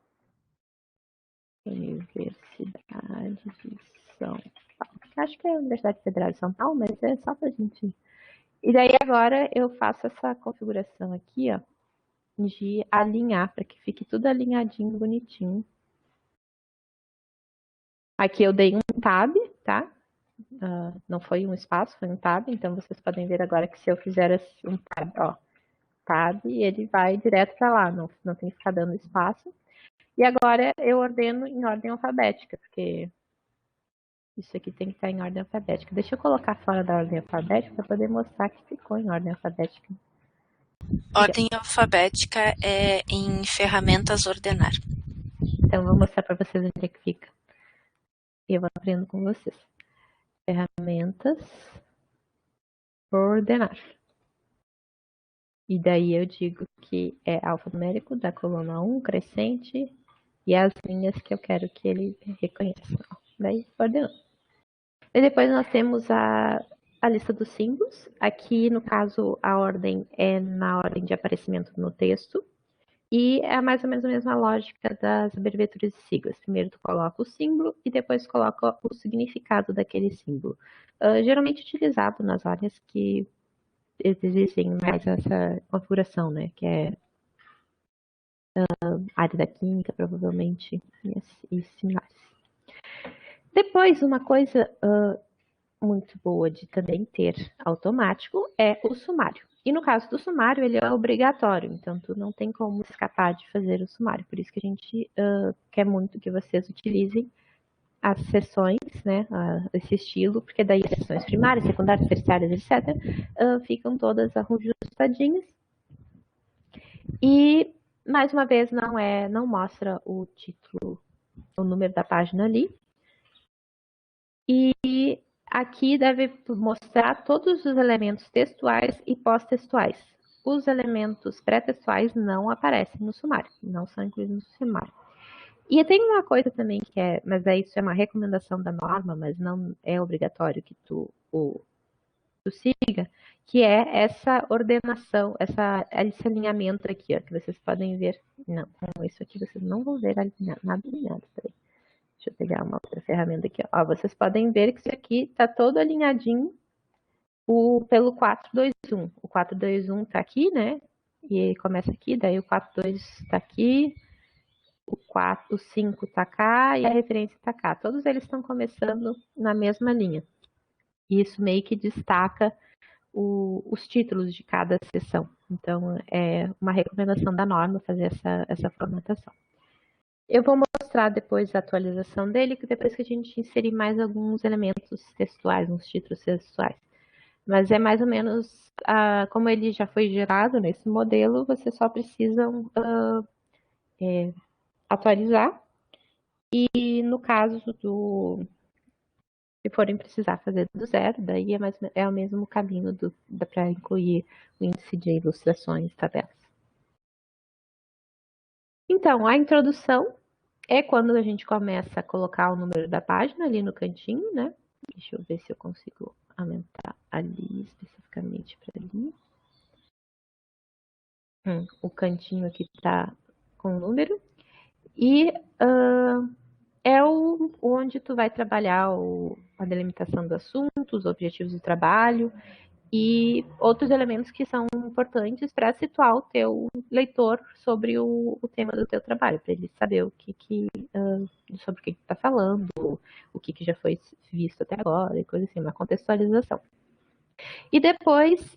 Universidade de São Paulo. Acho que é a Universidade Federal de São Paulo, mas é só pra gente... E daí agora eu faço essa configuração aqui, ó, de alinhar, para que fique tudo alinhadinho, bonitinho. Aqui eu dei um tab, tá? Não foi um espaço, foi um tab. Então vocês podem ver agora que se eu fizer um tab, ó, tab, ele vai direto para lá, não tem que ficar dando espaço. E agora eu ordeno em ordem alfabética, porque isso aqui tem que estar em ordem alfabética. Deixa eu colocar fora da ordem alfabética para poder mostrar que ficou em ordem alfabética. Ordem alfabética é em ferramentas ordenar. Então eu vou mostrar para vocês onde é que fica. E eu vou aprendendo com vocês. Ferramentas, ordenar. E daí eu digo que é alfanumérico da coluna 1, crescente, e as linhas que eu quero que ele reconheça. Daí ordenou. E depois nós temos a lista dos símbolos. Aqui, no caso, a ordem é na ordem de aparecimento no texto. E é mais ou menos a mesma lógica das abreviaturas e siglas. Primeiro tu coloca o símbolo e depois coloca o significado daquele símbolo. Geralmente utilizado nas áreas que existem mais essa configuração, né? Que é área da química, provavelmente, e similares. Depois, uma coisa muito boa de também ter automático é o sumário. E no caso do sumário, ele é obrigatório, então tu não tem como escapar de fazer o sumário. Por isso que a gente quer muito que vocês utilizem as sessões, né, esse estilo, porque daí as sessões primárias, secundárias, terciárias, etc., ficam todas ajustadinhas. E, mais uma vez, não mostra o título, o número da página ali. E aqui deve mostrar todos os elementos textuais e pós-textuais. Os elementos pré-textuais não aparecem no sumário, não são incluídos no sumário. E tem uma coisa também que mas isso é uma recomendação da norma, mas não é obrigatório que tu siga, que é essa ordenação, esse alinhamento aqui, ó, que vocês podem ver. Não, com isso aqui vocês não vão ver nada alinhado. Peraí. Deixa eu pegar uma outra ferramenta aqui. Ó, vocês podem ver que isso aqui está todo alinhadinho pelo 421. O 421 está aqui, né? E começa aqui, daí o 42 está aqui, o 5 está cá e a referência está cá. Todos eles estão começando na mesma linha. E isso meio que destaca os títulos de cada seção. Então, é uma recomendação da norma fazer essa formatação. Eu vou mostrar depois a atualização dele, depois que a gente inserir mais alguns elementos textuais, uns títulos textuais. Mas é mais ou menos, como ele já foi gerado nesse modelo, vocês só precisam atualizar. E no caso se forem precisar fazer do zero, daí é o mesmo caminho para incluir o índice de ilustrações, tabelas. Então, a introdução é quando a gente começa a colocar o número da página ali no cantinho, né? Deixa eu ver se eu consigo aumentar ali, especificamente para ali. O cantinho aqui está com o número. E é onde tu vai trabalhar a delimitação do assunto, os objetivos do trabalho e outros elementos que são importantes para situar o teu leitor sobre o tema do teu trabalho, para ele saber sobre o que está falando, o que já foi visto até agora, e coisa assim, uma contextualização. E depois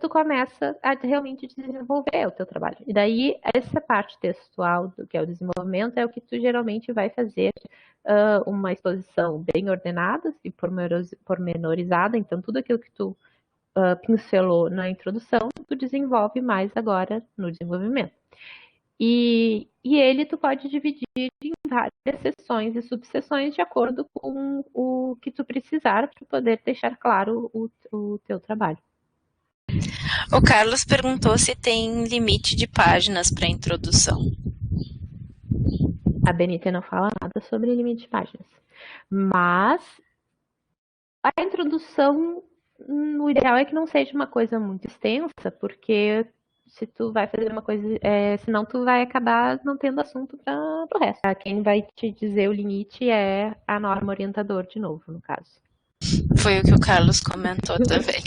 tu começa a realmente desenvolver o teu trabalho. E daí, essa parte textual, que é o desenvolvimento, é o que tu geralmente vai fazer uma exposição bem ordenada e pormenorizada. Então, tudo aquilo que tu pincelou na introdução, tu desenvolve mais agora no desenvolvimento. E ele tu pode dividir em várias seções e subseções de acordo com o que tu precisar para poder deixar claro o teu trabalho. O Carlos perguntou se tem limite de páginas para introdução. A BNT não fala nada sobre limite de páginas. Mas a introdução, o ideal é que não seja uma coisa muito extensa, porque se tu vai fazer uma coisa, senão tu vai acabar não tendo assunto para o resto. Quem vai te dizer o limite é a norma orientador, de novo, no caso. Foi o que o Carlos comentou também.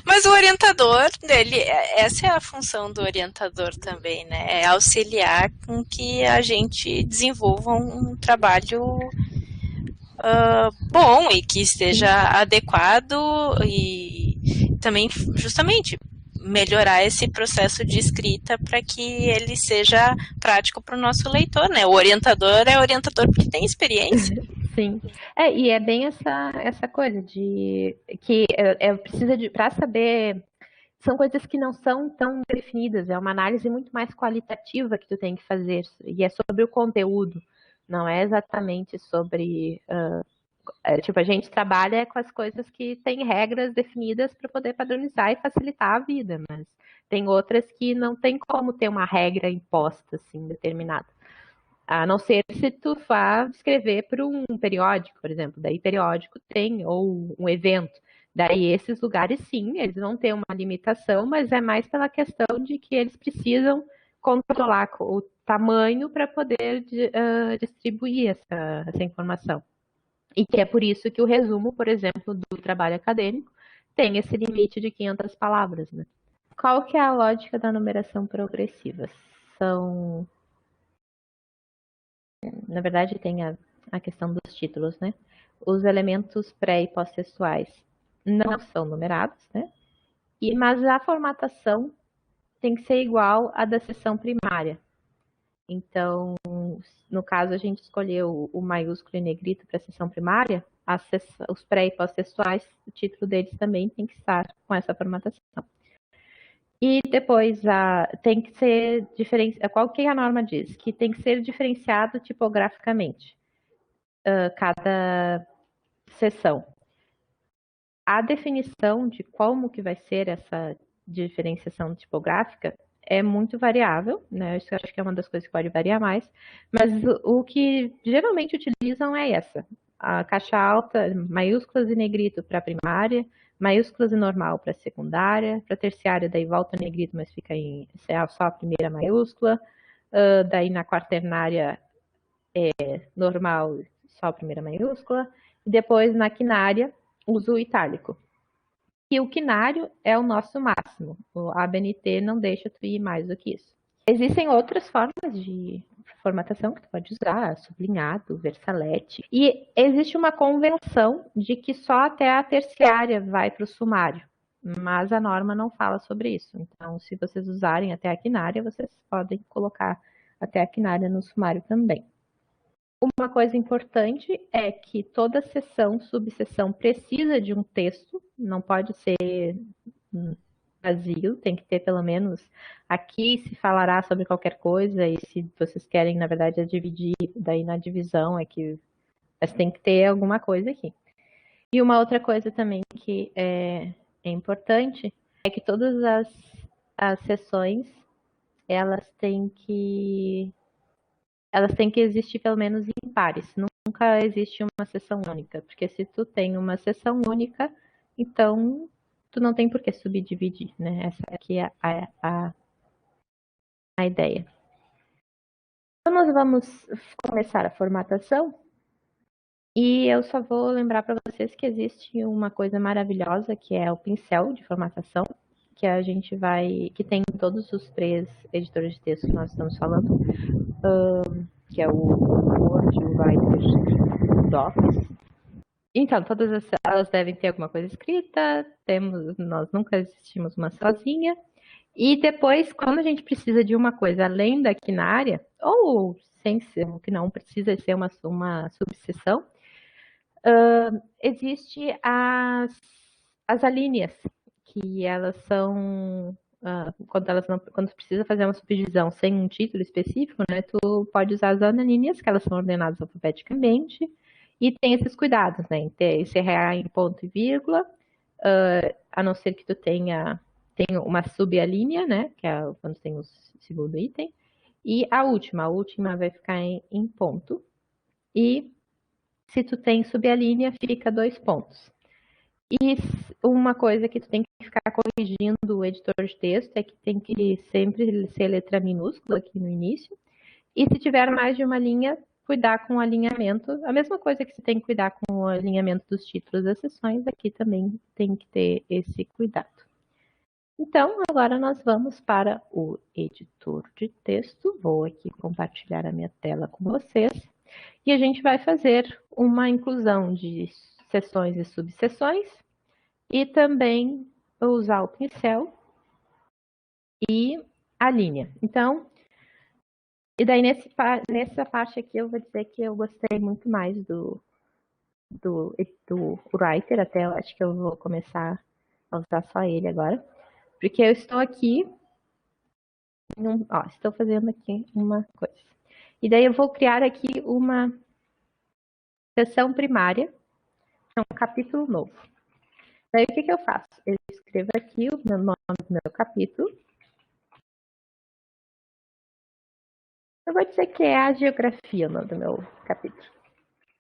Mas o orientador dele, essa é a função do orientador também, né? É auxiliar com que a gente desenvolva um trabalho bom e que esteja adequado e também, justamente, melhorar esse processo de escrita para que ele seja prático para o nosso leitor, né? O orientador é orientador porque tem experiência. Sim. E é bem essa coisa de que precisa para saber, são coisas que não são tão definidas, é uma análise muito mais qualitativa que tu tem que fazer, e é sobre o conteúdo, não é exatamente sobre a gente trabalha com as coisas que têm regras definidas para poder padronizar e facilitar a vida, mas tem outras que não tem como ter uma regra imposta, assim, determinada. A não ser se tu vá escrever para um periódico, por exemplo. Daí periódico tem, ou um evento. Daí esses lugares, sim, eles vão ter uma limitação, mas é mais pela questão de que eles precisam controlar o tamanho para poder distribuir essa informação. E que é por isso que o resumo, por exemplo, do trabalho acadêmico tem esse limite de 500 palavras, né? Qual que é a lógica da numeração progressiva? Na verdade, tem a questão dos títulos, né? Os elementos pré e pós-textuais não são numerados, né? Mas a formatação tem que ser igual à da seção primária. Então, no caso, a gente escolheu o maiúsculo e negrito para a seção primária, os pré e pós-textuais, o título deles também tem que estar com essa formatação. E depois tem que ser diferenciado. Qual que a norma diz? Que tem que ser diferenciado tipograficamente cada seção. A definição de como que vai ser essa diferenciação tipográfica é muito variável, né? Isso eu acho que é uma das coisas que pode variar mais, mas o que geralmente utilizam é essa. A caixa alta, maiúsculas e negrito para a primária, maiúsculas e normal para a secundária, para a terciária daí volta negrito, mas fica só a primeira maiúscula, daí na quaternária normal, só a primeira maiúscula, e depois na quinária uso o itálico. que o quinário é o nosso máximo. A ABNT não deixa tu ir mais do que isso. Existem outras formas de formatação que tu pode usar, sublinhado, versalete. E existe uma convenção de que só até a terciária vai para o sumário. Mas a norma não fala sobre isso. Então, se vocês usarem até a quinária, vocês podem colocar até a quinária no sumário também. Uma coisa importante é que toda seção, subseção precisa de um texto, não pode ser vazio, tem que ter pelo menos aqui se falará sobre qualquer coisa, e se vocês querem, na verdade, dividir, daí na divisão é que mas tem que ter alguma coisa aqui. E uma outra coisa também que é importante é que todas as seções elas têm que existir pelo menos em pares. Nunca existe uma seção única, porque se tu tem uma seção única, então tu não tem por que subdividir, né? Essa aqui é a ideia. Então nós vamos começar a formatação e eu só vou lembrar para vocês que existe uma coisa maravilhosa que é o pincel de formatação, que a gente que tem em todos os 3 editores de texto que nós estamos falando, que é o Word, o Writer, o Docs. Então, todas elas devem ter alguma coisa escrita, nós nunca existimos uma sozinha. E depois, quando a gente precisa de uma coisa além da quinária, ou sem ser, que não precisa ser uma subseção, existe as alíneas, que elas são, quando precisa fazer uma subdivisão sem um título específico, né, tu pode usar as alíneas, que elas são ordenadas alfabeticamente, e tem esses cuidados, né, em encerrar em ponto e vírgula, a não ser que tu tenha uma subalínea, né, que é quando tem o segundo item, e a última vai ficar em ponto, e se tu tem subalínea, fica 2 pontos. E uma coisa que tu tem que ficar corrigindo o editor de texto é que tem que sempre ser letra minúscula aqui no início, e se tiver mais de uma linha, cuidar com o alinhamento, a mesma coisa que você tem que cuidar com o alinhamento dos títulos das seções, aqui também tem que ter esse cuidado. Então, agora nós vamos para o editor de texto. Vou aqui compartilhar a minha tela com vocês. E a gente vai fazer uma inclusão de seções e subseções. E também usar o pincel e a linha. Então, e daí nessa parte aqui eu vou dizer que eu gostei muito mais do Writer. Até eu acho que eu vou começar a usar só ele agora. Porque eu estou aqui, estou fazendo aqui uma coisa. E daí eu vou criar aqui uma seção primária, é um capítulo novo. Daí o que eu faço? Eu escrevo aqui o meu nome do meu capítulo. Eu vou dizer que é a geografia o nome do meu capítulo.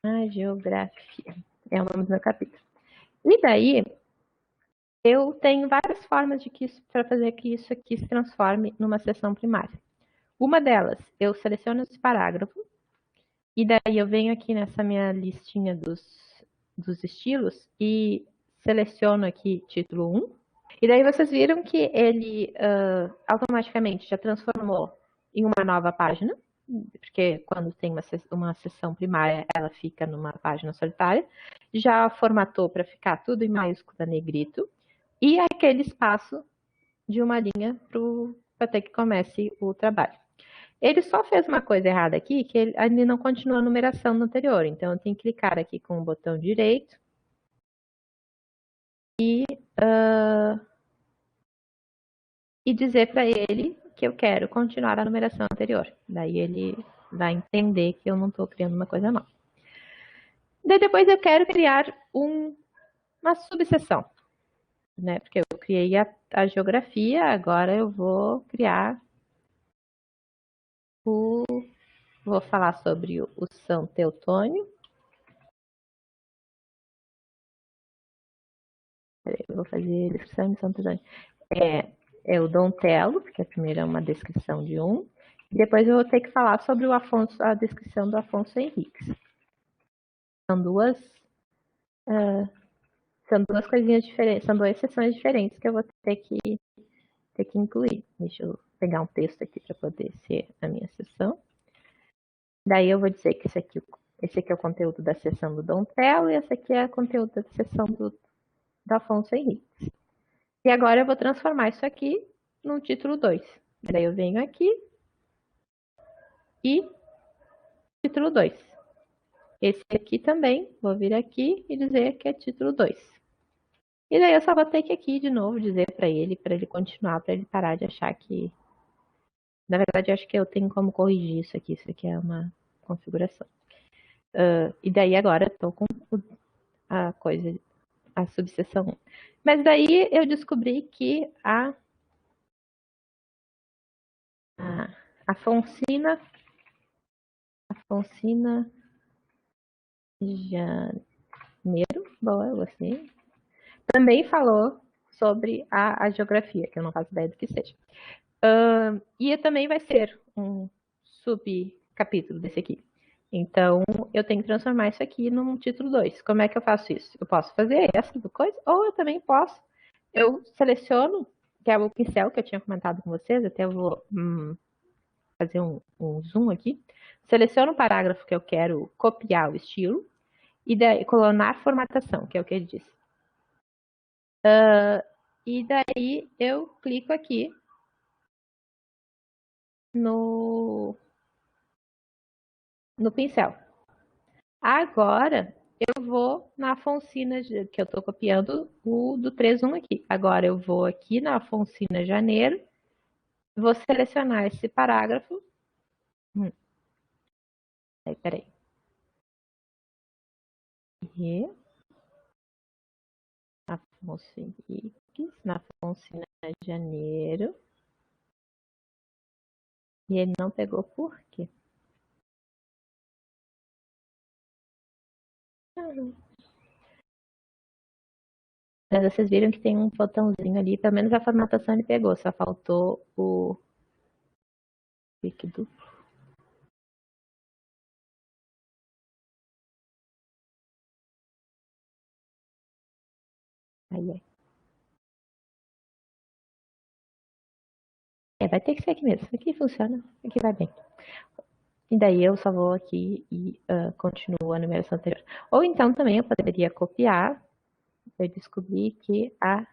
A geografia é o nome do meu capítulo. E daí eu tenho várias formas para fazer que isso aqui se transforme numa seção primária. Uma delas, eu seleciono esse parágrafo, e daí eu venho aqui nessa minha listinha dos estilos e seleciono aqui título 1. E daí vocês viram que ele automaticamente já transformou em uma nova página, porque quando tem uma seção primária, ela fica numa página solitária. Já formatou para ficar tudo em maiúscula negrito. E aquele espaço de uma linha para até que comece o trabalho. Ele só fez uma coisa errada aqui, que ele não continua a numeração no anterior. Então, eu tenho que clicar aqui com o botão direito e dizer para ele que eu quero continuar a numeração anterior. Daí ele vai entender que eu não estou criando uma coisa nova. Daí depois eu quero criar uma subseção, né? Porque eu criei a geografia, agora eu vou criar vou falar sobre o São Teotônio. Eu vou fazer a descrição de São Teotônio. É o Dom Telo, porque a primeira é uma descrição de um. E depois eu vou ter que falar sobre a descrição do Afonso Henriques. São duas São duas coisinhas diferentes, são duas sessões diferentes que eu vou ter que incluir. Deixa eu pegar um texto aqui para poder ser a minha sessão. Daí eu vou dizer que esse aqui é o conteúdo da sessão do Dom Telo e esse aqui é o conteúdo da sessão do Afonso Henriques. E agora eu vou transformar isso aqui no título 2. Daí eu venho aqui e título 2. Esse aqui também, vou vir aqui e dizer que é título 2. E daí eu só vou ter que aqui de novo dizer para ele continuar, para ele parar de achar que... Na verdade, eu acho que eu tenho como corrigir isso aqui é uma configuração. E daí agora eu tô com a coisa, a subseção 1. Mas daí eu descobri que a Afonsina Janeiro, boa, eu gostei, também falou sobre a geografia, que eu não faço ideia do que seja. E também vai ser um subcapítulo desse aqui. Então, eu tenho que transformar isso aqui num título 2. Como é que eu faço isso? Eu posso fazer essa coisa, ou eu também posso. Eu seleciono, que é o pincel que eu tinha comentado com vocês, até eu vou fazer um zoom aqui. Seleciono o parágrafo que eu quero copiar o estilo, e daí colonar formatação, que é o que ele disse. E daí eu clico aqui no pincel. Agora eu vou na Afonsina, que eu estou copiando o do 3.1 aqui. Agora eu vou aqui na Afonsina Janeiro, vou selecionar esse parágrafo. Peraí. E Afonso Henriques, na Afonsina Janeiro. E ele não pegou por quê? Mas vocês viram que tem um botãozinho ali, pelo menos a formatação ele pegou, só faltou o clique duplo. Aí. Vai ter que ser aqui mesmo. Aqui funciona, aqui vai bem. E daí eu só vou aqui e continuo a numeração anterior. Ou então também eu poderia copiar. Eu descobri que a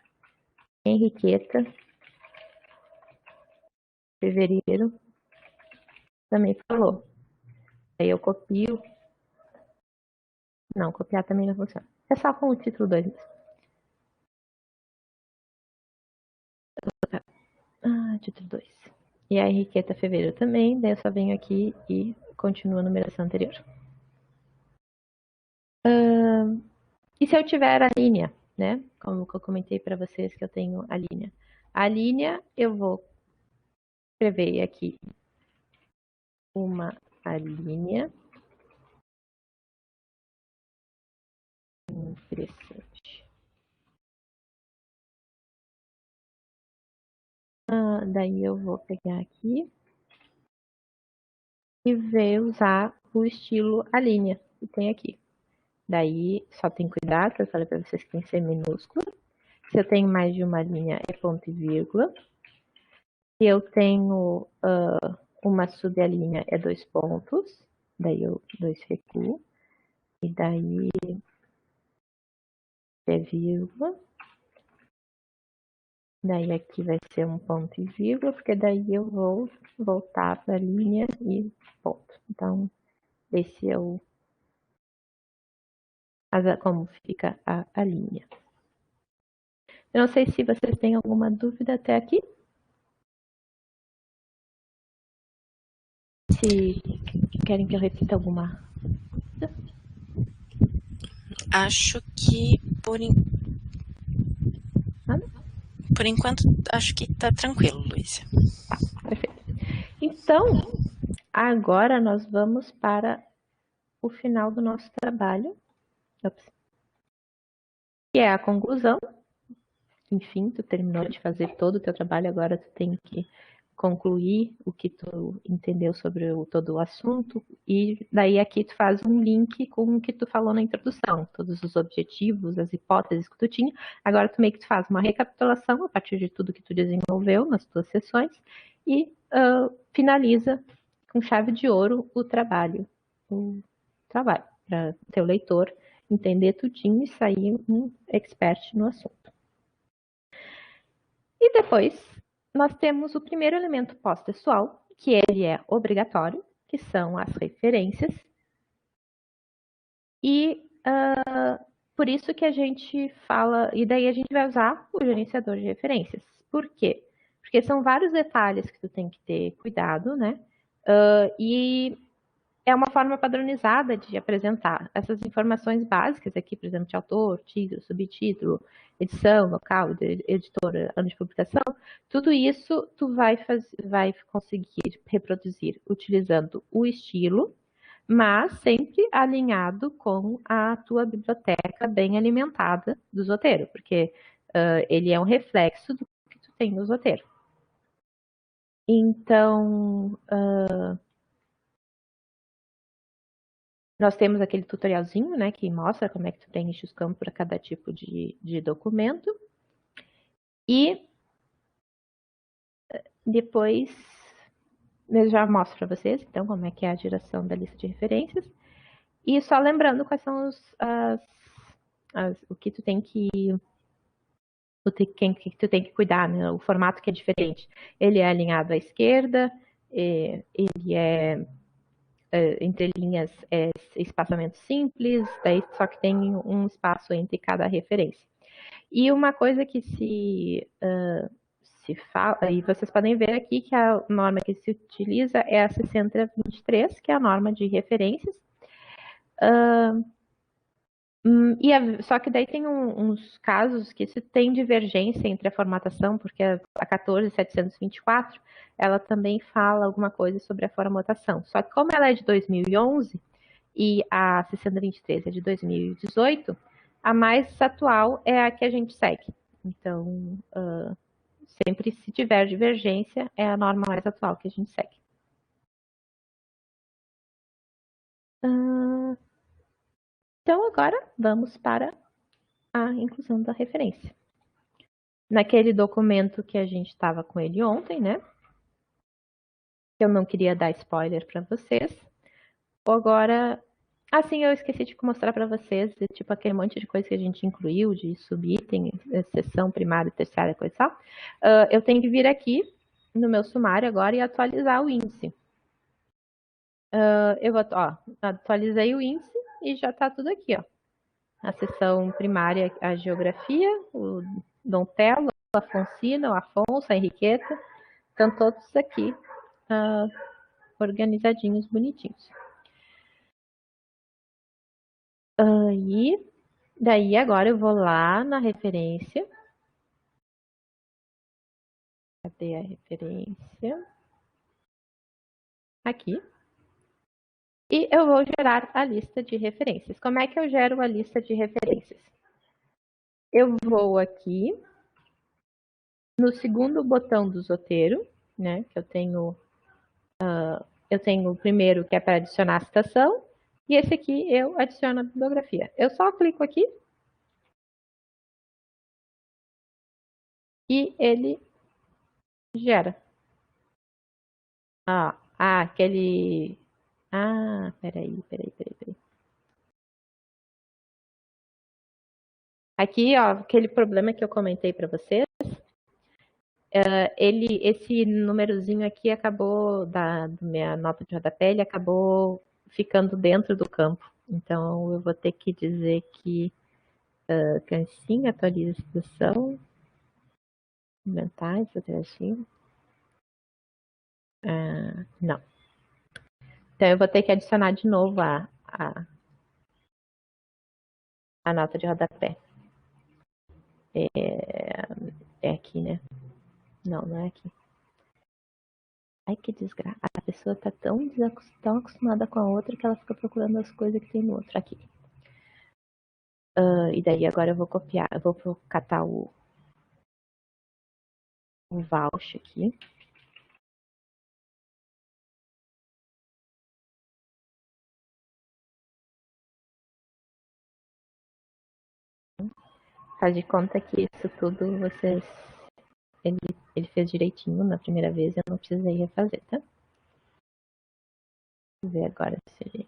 Henriqueta Fevereiro também falou. Aí eu copio. Não, copiar também não funciona. É só com o título 2 mesmo. Título 2. E a Henriqueta Fevereiro também. Daí eu só venho aqui e continuo a numeração anterior. E se eu tiver a linha, né? Como eu comentei para vocês que eu tenho a linha. A linha eu vou escrever aqui uma linha. Interessante. Daí eu vou pegar aqui e ver usar o estilo a linha que tem aqui. Daí só tem cuidado, que eu falei para vocês que tem que ser minúsculo. Se eu tenho mais de uma linha é ponto e vírgula. Se eu tenho uma subalínea é 2 pontos, daí eu 2 recuo. E daí é vírgula. Daí aqui vai ser um ponto e vírgula, porque daí eu vou voltar para a linha e ponto. Então, esse é como fica a linha. Eu não sei se vocês têm alguma dúvida até aqui. Se querem que eu repita alguma coisa. Acho que por enquanto, acho que tá tranquilo, Luísa. Tá, perfeito. Então, agora nós vamos para o final do nosso trabalho, que é a conclusão. Enfim, tu terminou de fazer todo o teu trabalho, agora tu tem que concluir o que tu entendeu sobre todo o assunto, e daí aqui tu faz um link com o que tu falou na introdução, todos os objetivos, as hipóteses que tu tinha. Agora tu meio que tu faz uma recapitulação a partir de tudo que tu desenvolveu nas tuas sessões e finaliza com chave de ouro o trabalho para teu leitor entender tudinho e sair um expert no assunto. E depois nós temos o primeiro elemento pós-textual, que ele é obrigatório, que são as referências. E por isso que a gente fala, e daí a gente vai usar o gerenciador de referências. Por quê? Porque são vários detalhes que tu tem que ter cuidado, né? E é uma forma padronizada de apresentar essas informações básicas aqui, por exemplo, de autor, título, subtítulo, edição, local, editora, ano de publicação. Tudo isso tu vai conseguir reproduzir utilizando o estilo, mas sempre alinhado com a tua biblioteca bem alimentada do Zotero, porque ele é um reflexo do que tu tem no Zotero. Então, nós temos aquele tutorialzinho, né, que mostra como é que tu preenche os campos para cada tipo de documento. E depois eu já mostro para vocês, então, como é que é a geração da lista de referências. E só lembrando quais são o que tu tem que tu tem que cuidar, né? O formato que é diferente. Ele é alinhado à esquerda, ele é entre linhas espaçamento simples, daí só que tem um espaço entre cada referência. E uma coisa que se fala, e vocês podem ver aqui que a norma que se utiliza é a 6023, que é a norma de referências. Só que daí tem uns casos que se tem divergência entre a formatação, porque a 14724, ela também fala alguma coisa sobre a formatação. Só que como ela é de 2011 e a 6023 é de 2018, a mais atual é a que a gente segue. Então, sempre se tiver divergência, é a norma mais atual que a gente segue. Então, agora vamos para a inclusão da referência. Naquele documento que a gente estava com ele ontem, né? Eu não queria dar spoiler para vocês. Agora, assim, eu esqueci de mostrar para vocês, tipo, aquele monte de coisa que a gente incluiu, de subitem, seção primária, terciária, coisa e tal. Eu tenho que vir aqui no meu sumário agora e atualizar o índice. Eu vou, atualizei o índice e já está tudo aqui, ó. A seção primária, a geografia, o Dom Telo, a Afonsina, o Afonso, a Henriqueta, estão todos aqui organizadinhos, bonitinhos. E daí agora eu vou lá na referência. Cadê a referência? Aqui. E eu vou gerar a lista de referências. Como é que eu gero a lista de referências? Eu vou aqui no segundo botão do Zotero, né? Que eu tenho o primeiro que é para adicionar a citação, e esse aqui eu adiciono a bibliografia. Eu só clico aqui e ele gera. Aquele... peraí. Aqui, ó, aquele problema que eu comentei para vocês, esse númerozinho aqui acabou, da minha nota de rodapé, ele acabou ficando dentro do campo. Então, eu vou ter que dizer que cancinha, atualização, mentais, alternativo. Não. Então, eu vou ter que adicionar de novo a nota de rodapé. É aqui, né? Não, não é aqui. Ai, que desgraça. A pessoa tá tão acostumada com a outra que ela fica procurando as coisas que tem no outro. Aqui. E daí agora eu vou copiar, eu vou catar o voucher aqui. Faz de conta que isso tudo vocês... Ele fez direitinho na primeira vez, eu não precisei refazer, tá? Vou ver agora se...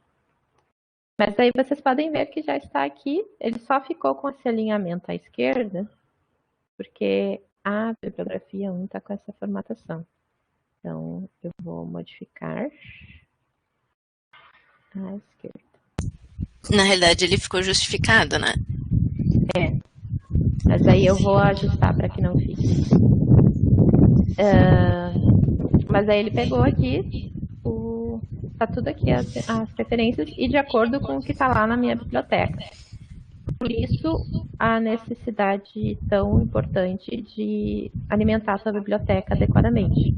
Mas aí vocês podem ver que já está aqui, ele só ficou com esse alinhamento à esquerda, porque a bibliografia 1 está com essa formatação. Então, eu vou modificar à esquerda. Na realidade, ele ficou justificado, né? É. Mas aí eu vou ajustar para que não fique. Mas aí ele pegou aqui, tá tudo aqui as referências e de acordo com o que está lá na minha biblioteca. Por isso, a necessidade tão importante de alimentar a sua biblioteca adequadamente.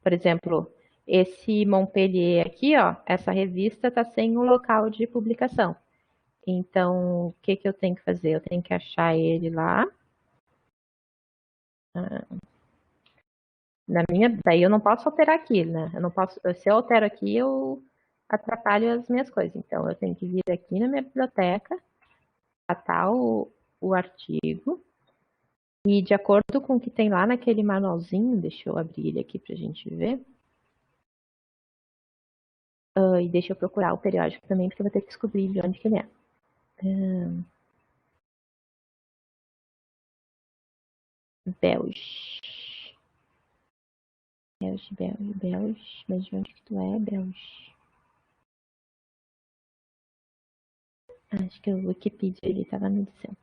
Por exemplo, esse Montpellier aqui, ó, essa revista está sem um local de publicação. Então, o que eu tenho que fazer? Eu tenho que achar ele lá. Daí eu não posso alterar aqui, né? Eu não posso, se eu altero aqui, eu atrapalho as minhas coisas. Então, eu tenho que vir aqui na minha biblioteca, catar o artigo, e de acordo com o que tem lá naquele manualzinho, deixa eu abrir ele aqui para a gente ver. E deixa eu procurar o periódico também, porque eu vou ter que descobrir de onde que ele é. Belge. Mas de onde que tu é, Belge? Acho que o Wikipedia ele estava me dizendo.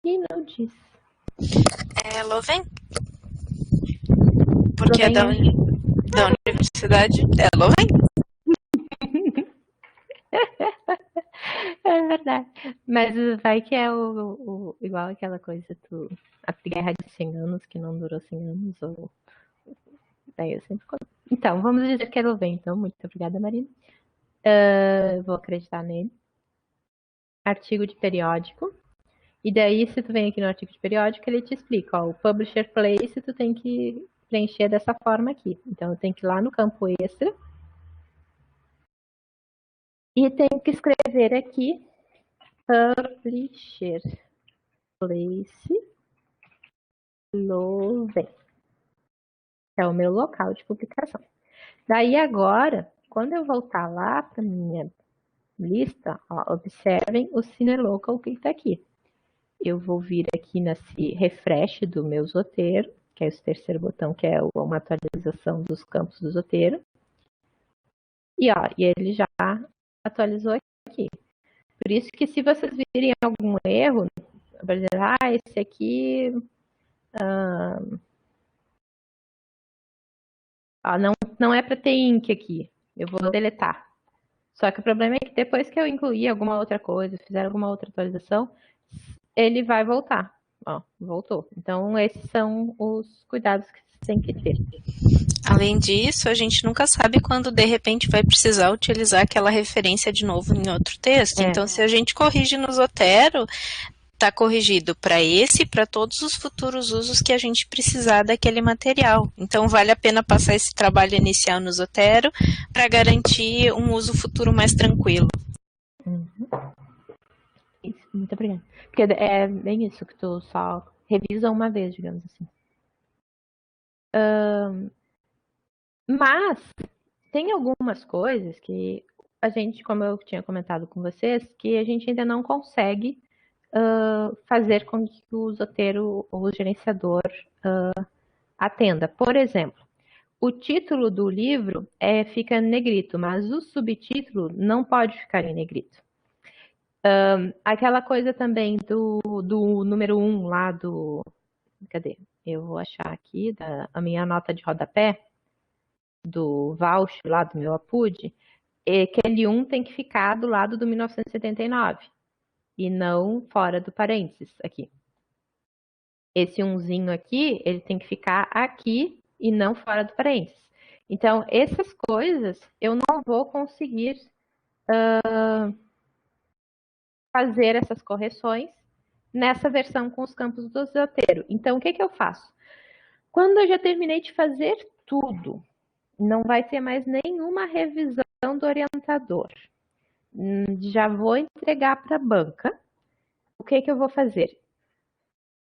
E não diz. É Louvain? Porque é da universidade. É Louvain? É verdade. Mas vai que é igual aquela coisa a guerra de 100 anos que não durou 100 anos. Daí eu sempre... Então, vamos dizer que é Louvain. Então, muito obrigada, Marina. Vou acreditar nele. Artigo de periódico. E daí, se tu vem aqui no artigo de periódico, ele te explica, ó, o publisher place tu tem que preencher dessa forma aqui. Então, eu tenho que ir lá no campo extra e tenho que escrever aqui publisher place Louvain. É o meu local de publicação. Daí agora, quando eu voltar lá para minha lista, ó, observem o CineLocal que está aqui. Eu vou vir aqui nesse refresh do meu Zotero, que é esse terceiro botão, que é uma atualização dos campos do Zotero. E ele já atualizou aqui. Por isso que se vocês virem algum erro, por exemplo, esse aqui não é para ter ink aqui, eu vou deletar. Só que o problema é que depois que eu incluir alguma outra coisa, fizer alguma outra atualização, ele vai voltar. Ó, voltou. Então, esses são os cuidados que você tem que ter. Além disso, a gente nunca sabe quando, de repente, vai precisar utilizar aquela referência de novo em outro texto. Então, se a gente corrige no Zotero, está corrigido para esse e para todos os futuros usos que a gente precisar daquele material. Então, vale a pena passar esse trabalho inicial no Zotero para garantir um uso futuro mais tranquilo. Isso, muito obrigada. Porque é bem isso, que tu só revisa uma vez, digamos assim. Mas tem algumas coisas que a gente, como eu tinha comentado com vocês, que a gente ainda não consegue fazer com que o Zotero ou o gerenciador atenda. Por exemplo, o título do livro fica em negrito, mas o subtítulo não pode ficar em negrito. Aquela coisa também do número 1 lá do... Cadê? Eu vou achar aqui a minha nota de rodapé do voucher lá do meu APUD, aquele 1 tem que ficar do lado do 1979 e não fora do parênteses aqui. Esse 1zinho aqui, ele tem que ficar aqui e não fora do parênteses. Então, essas coisas eu não vou conseguir fazer essas correções nessa versão com os campos do Zotero. Então, o que eu faço? Quando eu já terminei de fazer tudo. Não vai ter mais nenhuma revisão do orientador. Já vou entregar para a banca. O que eu vou fazer?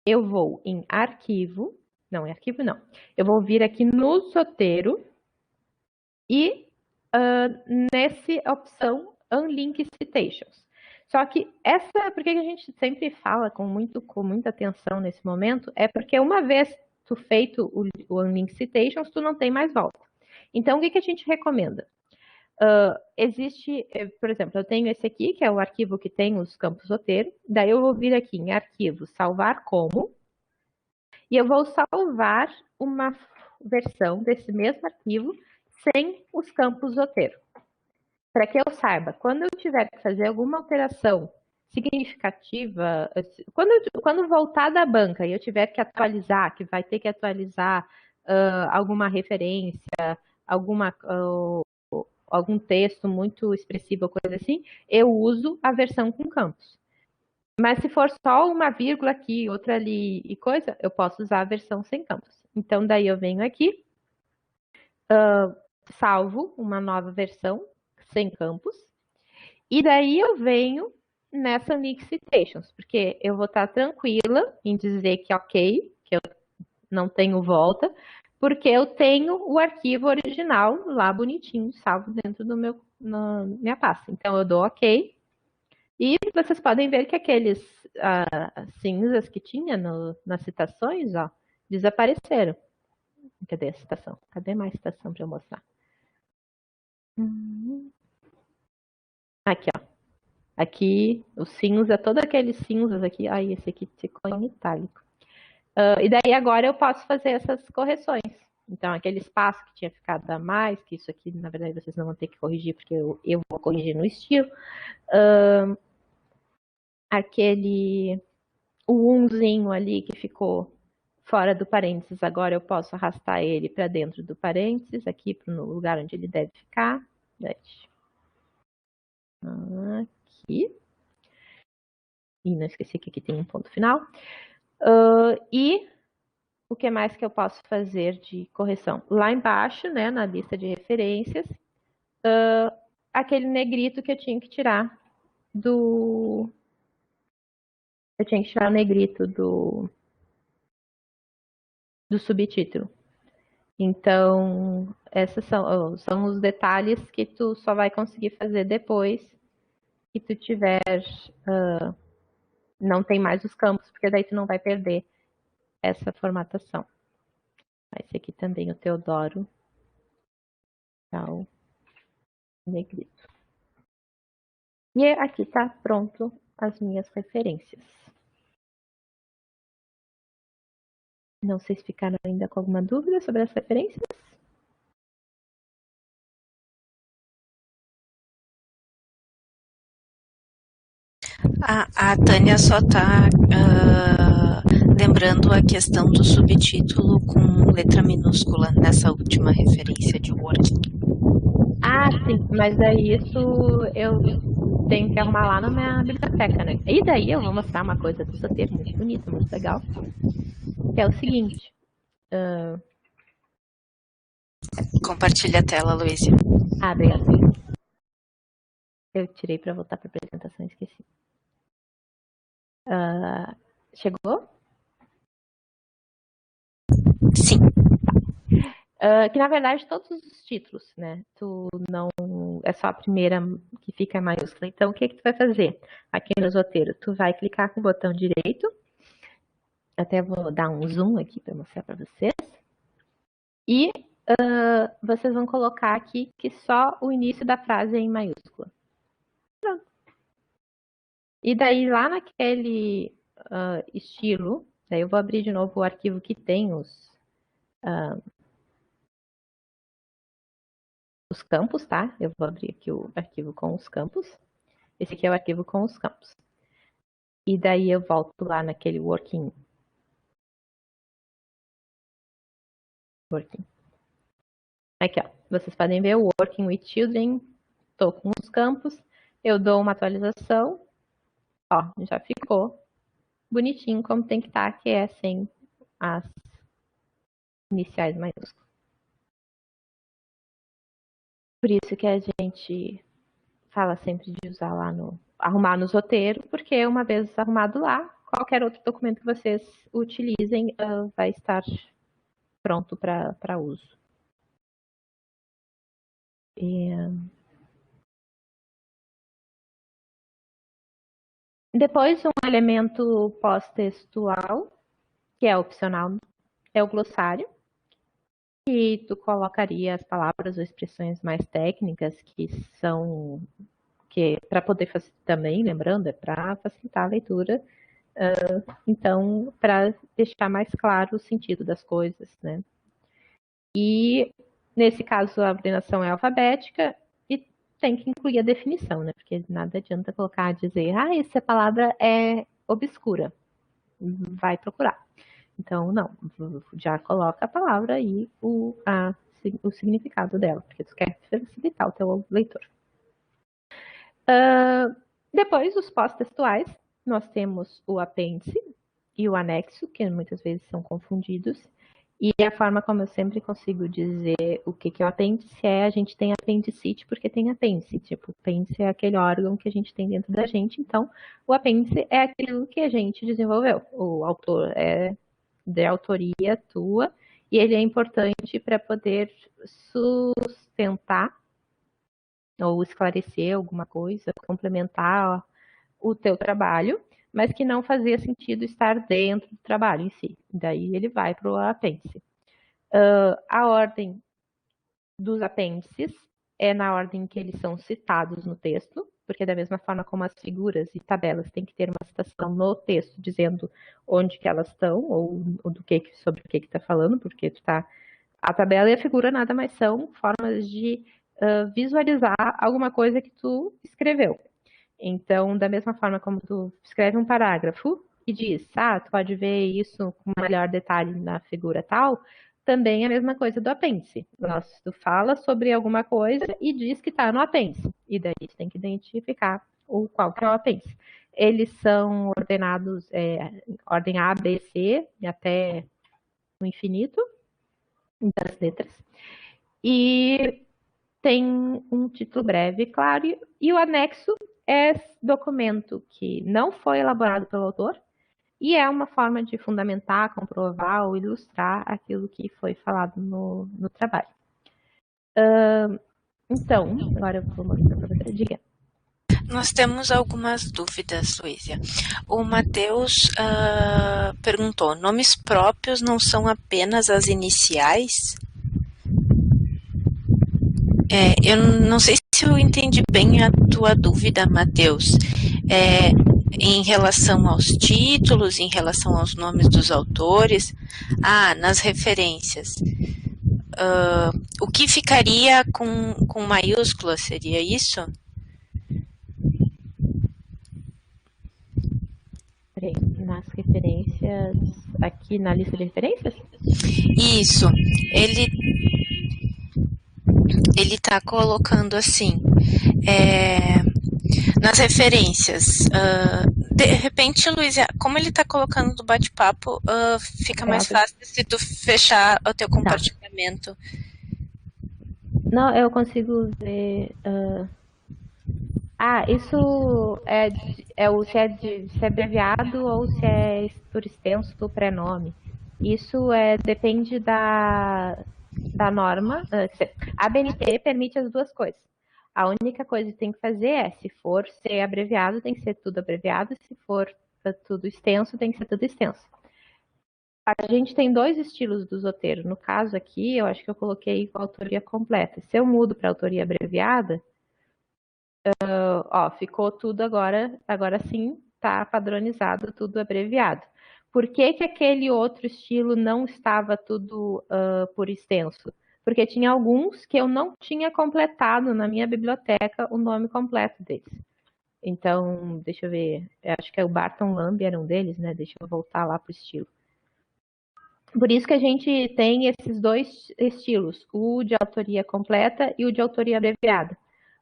Eu vou em arquivo, não, eu vou vir aqui no Zotero e nessa opção Unlink Citations. Só que porque a gente sempre fala com muita atenção nesse momento, é porque uma vez tu feito o Unlink Citations, tu não tem mais volta. Então, o que a gente recomenda? Existe, por exemplo, eu tenho esse aqui, que é o arquivo que tem os campos roteiro, daí eu vou vir aqui em arquivo, salvar como, e eu vou salvar uma versão desse mesmo arquivo sem os campos roteiro. Para que eu saiba, quando eu tiver que fazer alguma alteração significativa, quando voltar da banca e eu tiver que atualizar, que vai ter que atualizar alguma referência, algum texto muito expressivo, coisa assim, eu uso a versão com campos. Mas se for só uma vírgula aqui, outra ali e coisa, eu posso usar a versão sem campos. Então, daí eu venho aqui, salvo uma nova versão sem campos, e daí eu venho nessa Unlink Citations, porque eu vou estar tranquila em dizer que ok, que eu não tenho volta, porque eu tenho o arquivo original lá bonitinho, salvo dentro do na minha pasta. Então, eu dou ok. E vocês podem ver que aqueles cinzas que tinha nas citações, ó, desapareceram. Cadê a citação? Cadê mais citação para eu mostrar? Aqui, ó. Aqui, o cinza, todos aqueles cinzas aqui. Ai, esse aqui ficou em itálico. E daí agora eu posso fazer essas correções. Então, aquele espaço que tinha ficado a mais, que isso aqui, na verdade, vocês não vão ter que corrigir, porque eu vou corrigir no estilo. O umzinho ali que ficou fora do parênteses, agora eu posso arrastar ele para dentro do parênteses, aqui para o lugar onde ele deve ficar. Aqui. E não esqueci que aqui tem um ponto final. E o que mais que eu posso fazer de correção? Lá embaixo, né, na lista de referências, aquele negrito que eu tinha que tirar do... Eu tinha que tirar o negrito do subtítulo. Então, esses são os detalhes que tu só vai conseguir fazer depois que tu tiver... não tem mais os campos, porque daí tu não vai perder essa formatação. Esse aqui também, o Teodoro. Tá o negrito. E aqui está pronto as minhas referências. Não sei se ficaram ainda com alguma dúvida sobre as referências. A Tânia só está lembrando a questão do subtítulo com letra minúscula nessa última referência de working. Ah, sim, mas daí isso eu tenho que arrumar lá na minha biblioteca, né? E daí eu vou mostrar uma coisa do Zotero muito bonita, muito legal, que é o seguinte. Compartilha a tela, Luísa. Obrigada. Eu tirei para voltar para a apresentação, esqueci. Chegou? Sim. Que na verdade todos os títulos, né? Tu não é só a primeira que fica maiúscula. Então o que tu vai fazer? Aqui no Zotero, tu vai clicar com o botão direito. Até vou dar um zoom aqui para mostrar para vocês. E vocês vão colocar aqui que só o início da frase é em maiúscula. Pronto. E daí lá naquele estilo, daí eu vou abrir de novo o arquivo que tem os campos, tá? Eu vou abrir aqui o arquivo com os campos. Esse aqui é o arquivo com os campos. E daí eu volto lá naquele working. Aqui, ó. Vocês podem ver o Working with Children. Estou com os campos. Eu dou uma atualização. Ó, já ficou bonitinho como tem que estar, que é sem as iniciais maiúsculas. Por isso que a gente fala sempre de usar lá arrumar nos roteiros, porque uma vez arrumado lá, qualquer outro documento que vocês utilizem vai estar pronto para uso. Depois, um elemento pós-textual, que é opcional, é o glossário, que tu colocaria as palavras ou expressões mais técnicas que são para poder também, lembrando, é para facilitar a leitura, então, para deixar mais claro o sentido das coisas, né? E, nesse caso, a ordenação é alfabética e tem que incluir a definição, né? Porque nada adianta colocar, dizer, essa palavra é obscura, vai procurar. Então, não, já coloca a palavra e o significado dela, porque tu quer facilitar o teu leitor. Depois, os pós-textuais, nós temos o apêndice e o anexo, que muitas vezes são confundidos. E a forma como eu sempre consigo dizer o que é o apêndice a gente tem apendicite porque tem apêndice. Tipo, o apêndice é aquele órgão que a gente tem dentro da gente, então o apêndice é aquilo que a gente desenvolveu. O autor é de autoria tua e ele é importante para poder sustentar ou esclarecer alguma coisa, complementar o teu trabalho, mas que não fazia sentido estar dentro do trabalho em si. Daí ele vai para o apêndice. A ordem dos apêndices é na ordem que eles são citados no texto, porque da mesma forma como as figuras e tabelas têm que ter uma citação no texto dizendo onde que elas estão ou sobre o que está falando, porque a tabela e a figura nada mais são formas de visualizar alguma coisa que tu escreveu. Então, da mesma forma como tu escreve um parágrafo e diz, tu pode ver isso com maior detalhe na figura tal, também é a mesma coisa do apêndice. Tu fala sobre alguma coisa e diz que está no apêndice. E daí tu tem que identificar qual que é o apêndice. Eles são ordenados ordem A, B, C, até o infinito das letras. E tem um título breve, claro, e o anexo é documento que não foi elaborado pelo autor e é uma forma de fundamentar, comprovar ou ilustrar aquilo que foi falado no trabalho. Então, agora eu vou mostrar para você. Diga. Nós temos algumas dúvidas, Luísa. O Matheus perguntou, nomes próprios não são apenas as iniciais? Eu não sei se eu entendi bem a tua dúvida, Matheus. Em relação aos títulos, em relação aos nomes dos autores, nas referências. O que ficaria com maiúscula, seria isso? Nas referências, aqui na lista de referências? Isso, ele está colocando assim, nas referências, de repente, Luísa, como ele está colocando do bate-papo, fica mais fácil se tu fechar o teu compartilhamento. Não, eu consigo ver... isso se é abreviado ou se é por extenso do prenome. Isso depende da norma. A BNT permite as duas coisas. A única coisa que tem que fazer se for ser abreviado, tem que ser tudo abreviado. Se for tudo extenso, tem que ser tudo extenso. A gente tem dois estilos dos roteiros. No caso aqui, eu acho que eu coloquei com autoria completa. Se eu mudo para autoria abreviada, ficou tudo agora sim, está padronizado, tudo abreviado. Por que aquele outro estilo não estava tudo por extenso? Porque tinha alguns que eu não tinha completado na minha biblioteca o nome completo deles. Então, deixa eu ver, eu acho que o Barton Lamb era um deles, né? Deixa eu voltar lá para o estilo. Por isso que a gente tem esses dois estilos, o de autoria completa e o de autoria abreviada.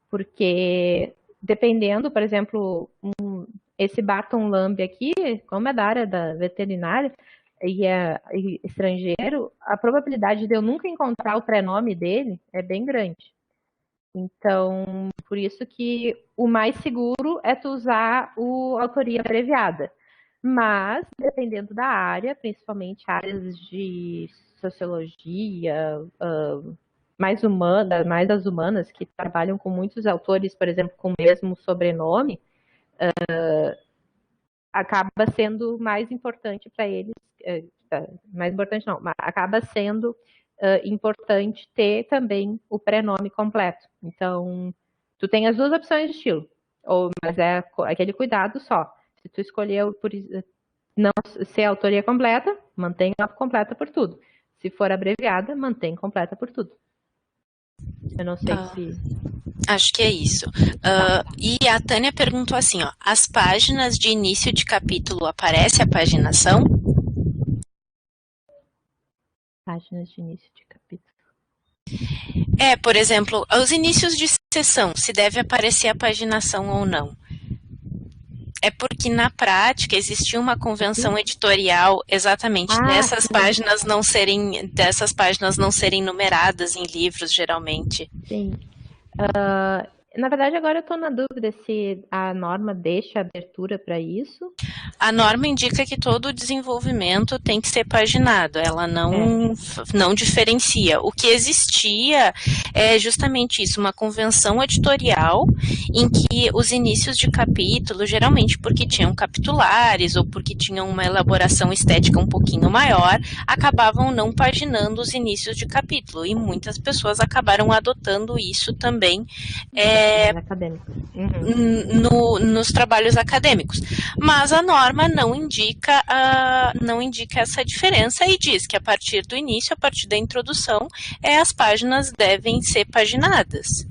Porque, dependendo, por exemplo, esse Barton Lamb aqui, como é da área da veterinária e é estrangeiro, a probabilidade de eu nunca encontrar o prenome dele é bem grande. Então, por isso que o mais seguro é tu usar a autoria abreviada. Mas, dependendo da área, principalmente áreas de sociologia, mais humanas, mais as humanas, que trabalham com muitos autores, por exemplo, com o mesmo sobrenome, acaba sendo mais importante para eles, mais importante não, acaba sendo importante ter também o prenome completo. Então, tu tem as duas opções de estilo, mas é aquele cuidado só. Se tu escolher por não ser autoria completa, mantém a completa por tudo. Se for abreviada, mantém completa por tudo. Eu não sei se... Acho que é isso. E a Tânia perguntou assim, ó, as páginas de início de capítulo aparece a paginação? Páginas de início de capítulo. Por exemplo, os inícios de sessão, se deve aparecer a paginação ou não. É porque na prática existia uma convenção editorial exatamente dessas páginas não serem numeradas em livros, geralmente. Sim. Na verdade, agora eu estou na dúvida se a norma deixa abertura para isso. A norma indica que todo o desenvolvimento tem que ser paginado, ela não diferencia. O que existia é justamente isso, uma convenção editorial em que os inícios de capítulo, geralmente porque tinham capitulares ou porque tinham uma elaboração estética um pouquinho maior, acabavam não paginando os inícios de capítulo, e muitas pessoas acabaram adotando isso também nos trabalhos acadêmicos. Mas a norma não indica essa diferença e diz que a partir do início, a partir da introdução, as páginas devem ser paginadas.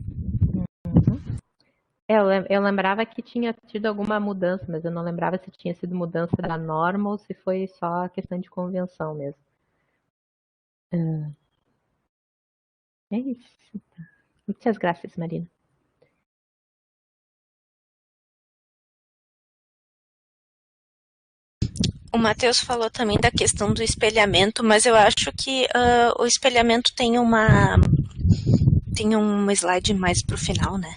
Eu lembrava que tinha tido alguma mudança, mas eu não lembrava se tinha sido mudança da norma ou se foi só questão de convenção mesmo. É isso. Muitas graças, Marina. O Matheus falou também da questão do espelhamento, mas eu acho que o espelhamento tem um slide mais pro final, né?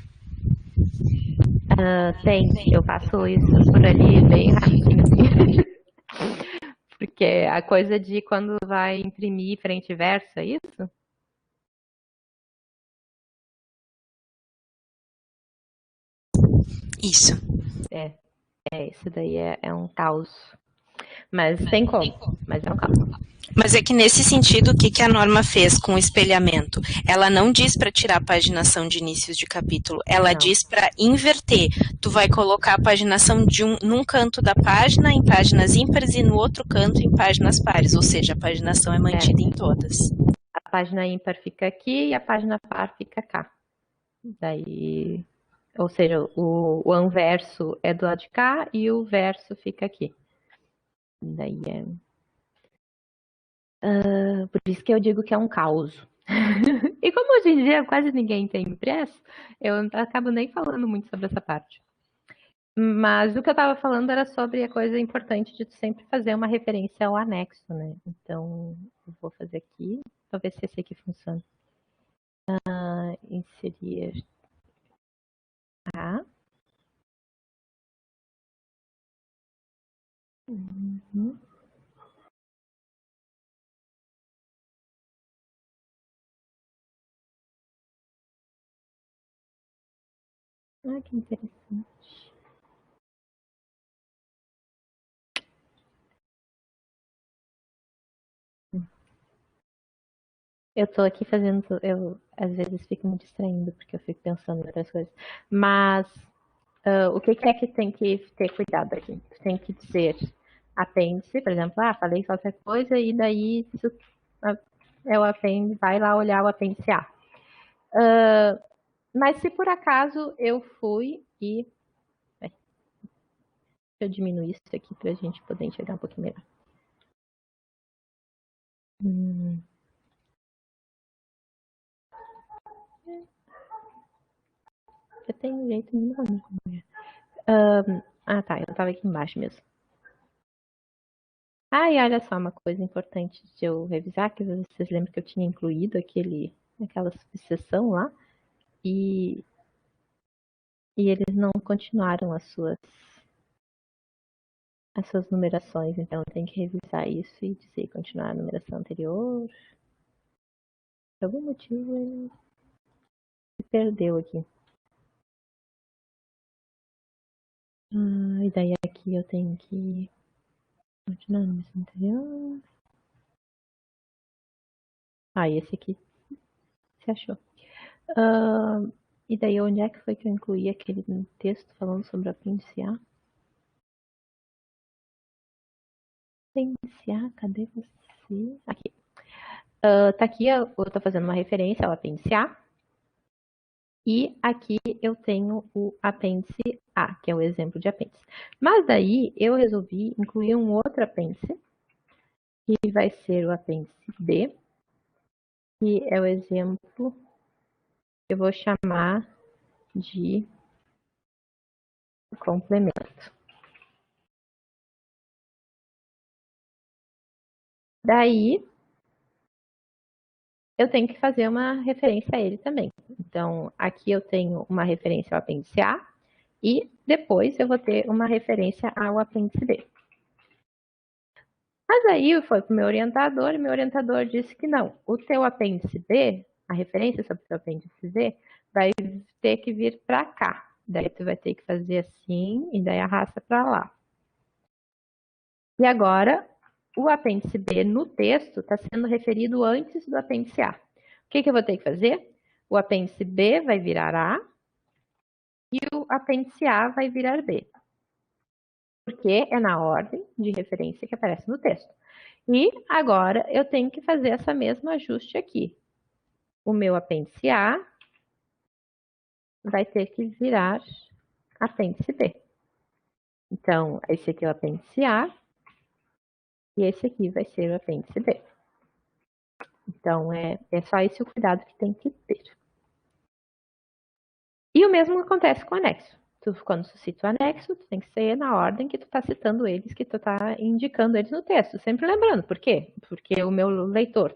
Tem, eu faço isso por ali bem rapidinho. Porque a coisa de quando vai imprimir frente e verso, é isso? Isso. Isso daí é um caos. Mas tem como, mas é um caos. Mas é que nesse sentido, o que a norma fez com o espelhamento? Ela não diz para tirar a paginação de inícios de capítulo, ela diz para inverter. Tu vai colocar a paginação num canto da página em páginas ímpares e no outro canto em páginas pares, ou seja, a paginação é mantida em todas. A página ímpar fica aqui e a página par fica cá. Daí, ou seja, o anverso é do lado de cá e o verso fica aqui. Daí por isso que eu digo que é um caos. E como hoje em dia quase ninguém tem impresso, eu não acabo nem falando muito sobre essa parte. Mas o que eu estava falando era sobre a coisa importante de tu sempre fazer uma referência ao anexo, né? Então, eu vou fazer aqui, para ver se esse aqui funciona. Inserir. Tá. Uhum. Que interessante. Eu tô aqui fazendo. Eu às vezes fico me distraindo, porque eu fico pensando em outras coisas. Mas o que é que tem que ter cuidado aqui? Tem que dizer apêndice, por exemplo, falei qualquer coisa e daí é o apêndice, vai lá olhar o apêndice A. Mas se por acaso eu fui e. Deixa eu diminuir isso aqui para a gente poder enxergar um pouquinho melhor. Eu tenho jeito nenhum. Tá, eu estava aqui embaixo mesmo. E olha só uma coisa importante de eu revisar, que vocês lembram que eu tinha incluído aquela subseção lá. e eles não continuaram as suas numerações, então eu tenho que revisar isso e dizer continuar a numeração anterior. Por algum motivo ele se perdeu aqui. E daí aqui eu tenho que continuar a numeração anterior. Esse aqui se achou. E daí onde é que foi que eu incluí aquele texto falando sobre o apêndice A? Apêndice A, cadê você? Aqui. Tá aqui, eu tô fazendo uma referência ao apêndice A. E aqui eu tenho o apêndice A, que é o exemplo de apêndice. Mas daí eu resolvi incluir um outro apêndice, que vai ser o apêndice B, que é o exemplo que eu vou chamar de complemento. Daí eu tenho que fazer uma referência a ele também. Então, aqui eu tenho uma referência ao apêndice A e depois eu vou ter uma referência ao apêndice B. Mas aí foi para o meu orientador e meu orientador disse que não. O teu apêndice B, a referência sobre o teu apêndice B, vai ter que vir para cá. Daí tu vai ter que fazer assim e daí arrasta para lá. E agora, o apêndice B no texto está sendo referido antes do apêndice A. O que eu vou ter que fazer? O apêndice B vai virar A e o apêndice A vai virar B. Porque é na ordem de referência que aparece no texto. E agora eu tenho que fazer esse mesmo ajuste aqui. O meu apêndice A vai ter que virar apêndice B. Então, esse aqui é o apêndice A e esse aqui vai ser o apêndice B. Então, é só esse o cuidado que tem que ter. E o mesmo acontece com o anexo. Quando tu cita o anexo, tu tem que ser na ordem que tu está citando eles, que tu está indicando eles no texto. Sempre lembrando, por quê? Porque o meu leitor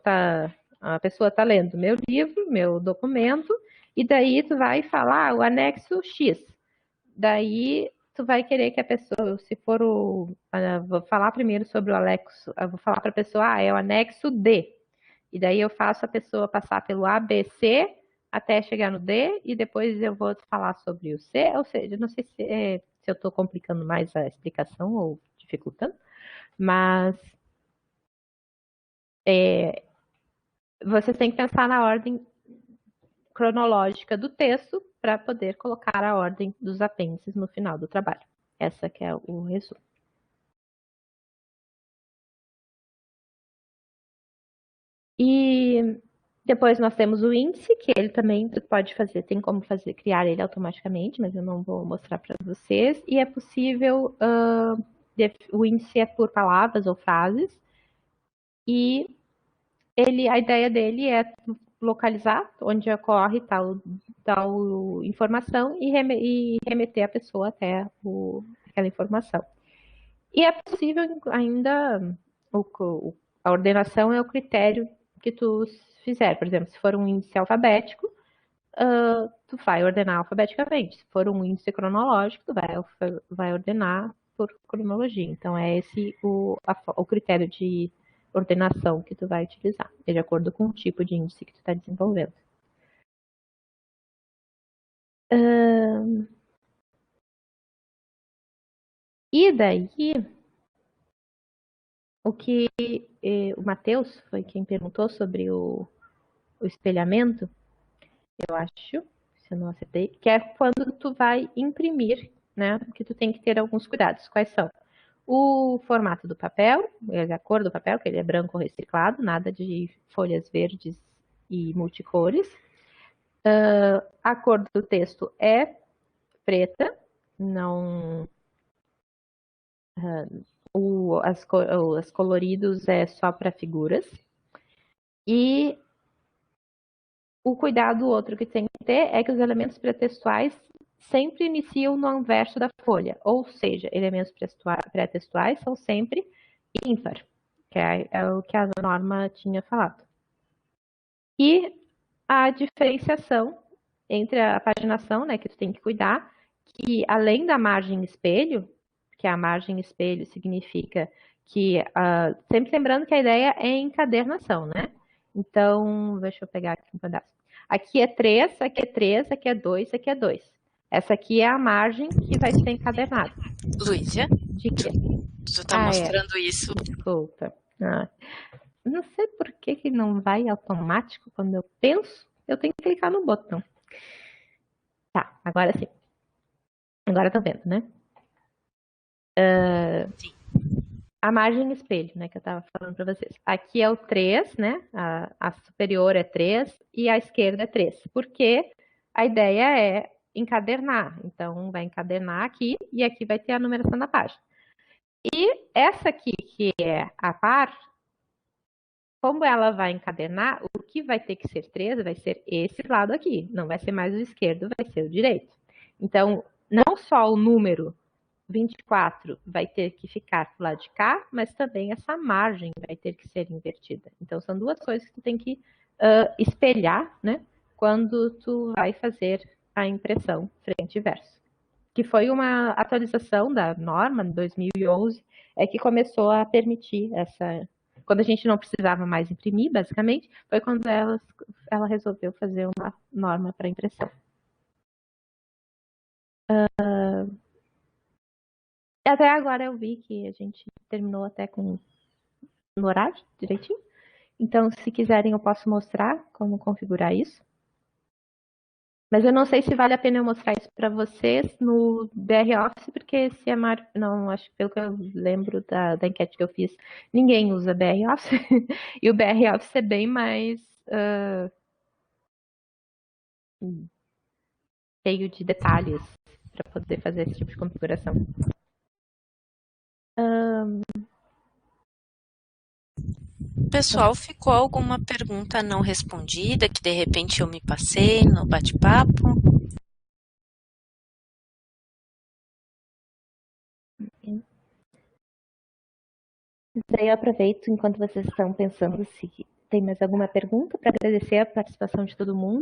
a pessoa está lendo meu livro, meu documento, e daí tu vai falar o anexo X. Daí tu vai querer que a pessoa, se for vou falar primeiro sobre o anexo, eu vou falar para a pessoa, é o anexo D. E daí eu faço a pessoa passar pelo A, B, C, até chegar no D, e depois eu vou falar sobre o C, ou seja, não sei se eu estou complicando mais a explicação ou dificultando, mas vocês têm que pensar na ordem cronológica do texto para poder colocar a ordem dos apêndices no final do trabalho. Essa que é o resumo. E depois nós temos o índice, que ele também pode fazer, tem como criar ele automaticamente, mas eu não vou mostrar para vocês. E é possível, o índice é por palavras ou frases, e a ideia dele é localizar onde ocorre tal informação e remeter a pessoa até aquela informação. E é possível ainda, a ordenação é o critério que tu fizer. Por exemplo, se for um índice alfabético, tu vai ordenar alfabeticamente. Se for um índice cronológico, tu vai ordenar por cronologia. Então, é esse o critério de ordenação que tu vai utilizar, de acordo com o tipo de índice que tu está desenvolvendo. E daí, o que o Matheus foi quem perguntou sobre o espelhamento, eu acho, se eu não acertei, que é quando tu vai imprimir, né? Que tu tem que ter alguns cuidados. Quais são? O formato do papel, a cor do papel, que ele é branco reciclado, nada de folhas verdes e multicores. A cor do texto é preta, não. As coloridos é só para figuras. E o cuidado outro que tem que ter é que os elementos pré-textuais sempre iniciam no anverso da folha, ou seja, elementos pré-textuais são sempre ímpar, que é o que a norma tinha falado. E a diferenciação entre a paginação, né, que tu tem que cuidar, que além da margem espelho, que a margem espelho significa que, sempre lembrando que a ideia é encadernação, né? Então, deixa eu pegar aqui um pedaço. Aqui é 3, aqui é 3, aqui é 2, aqui é 2. Essa aqui é a margem que vai ser encadernada. Luísa, De quê? tu tá mostrando isso. Desculpa. Não sei por que não vai automático quando eu penso. Eu tenho que clicar no botão. Tá, agora sim. Agora tá vendo, né? Sim. A margem espelho, né, que eu estava falando para vocês. Aqui é o 3, né? A superior é 3 e a esquerda é 3. Porque a ideia é encadernar. Então, vai encadernar aqui e aqui vai ter a numeração da página. E essa aqui, que é a par, como ela vai encadernar, o que vai ter que ser 3 vai ser esse lado aqui. Não vai ser mais o esquerdo, vai ser o direito. Então, não só o número 24 vai ter que ficar do lado de cá, mas também essa margem vai ter que ser invertida. Então, são duas coisas que tu tem que espelhar, né, quando tu vai fazer a impressão frente e verso. Que foi uma atualização da norma, em 2011, que começou a permitir essa... Quando a gente não precisava mais imprimir, basicamente, foi quando ela resolveu fazer uma norma para impressão. Até agora eu vi que a gente terminou até com no horário direitinho. Então, se quiserem, eu posso mostrar como configurar isso. Mas eu não sei se vale a pena eu mostrar isso para vocês no BR Office, porque se a não, acho que pelo que eu lembro da enquete que eu fiz, ninguém usa BR Office. E o BR Office é bem mais cheio de detalhes para poder fazer esse tipo de configuração. Pessoal, ficou alguma pergunta não respondida que de repente eu me passei no bate-papo? Daí eu aproveito enquanto vocês estão pensando se tem mais alguma pergunta para agradecer a participação de todo mundo.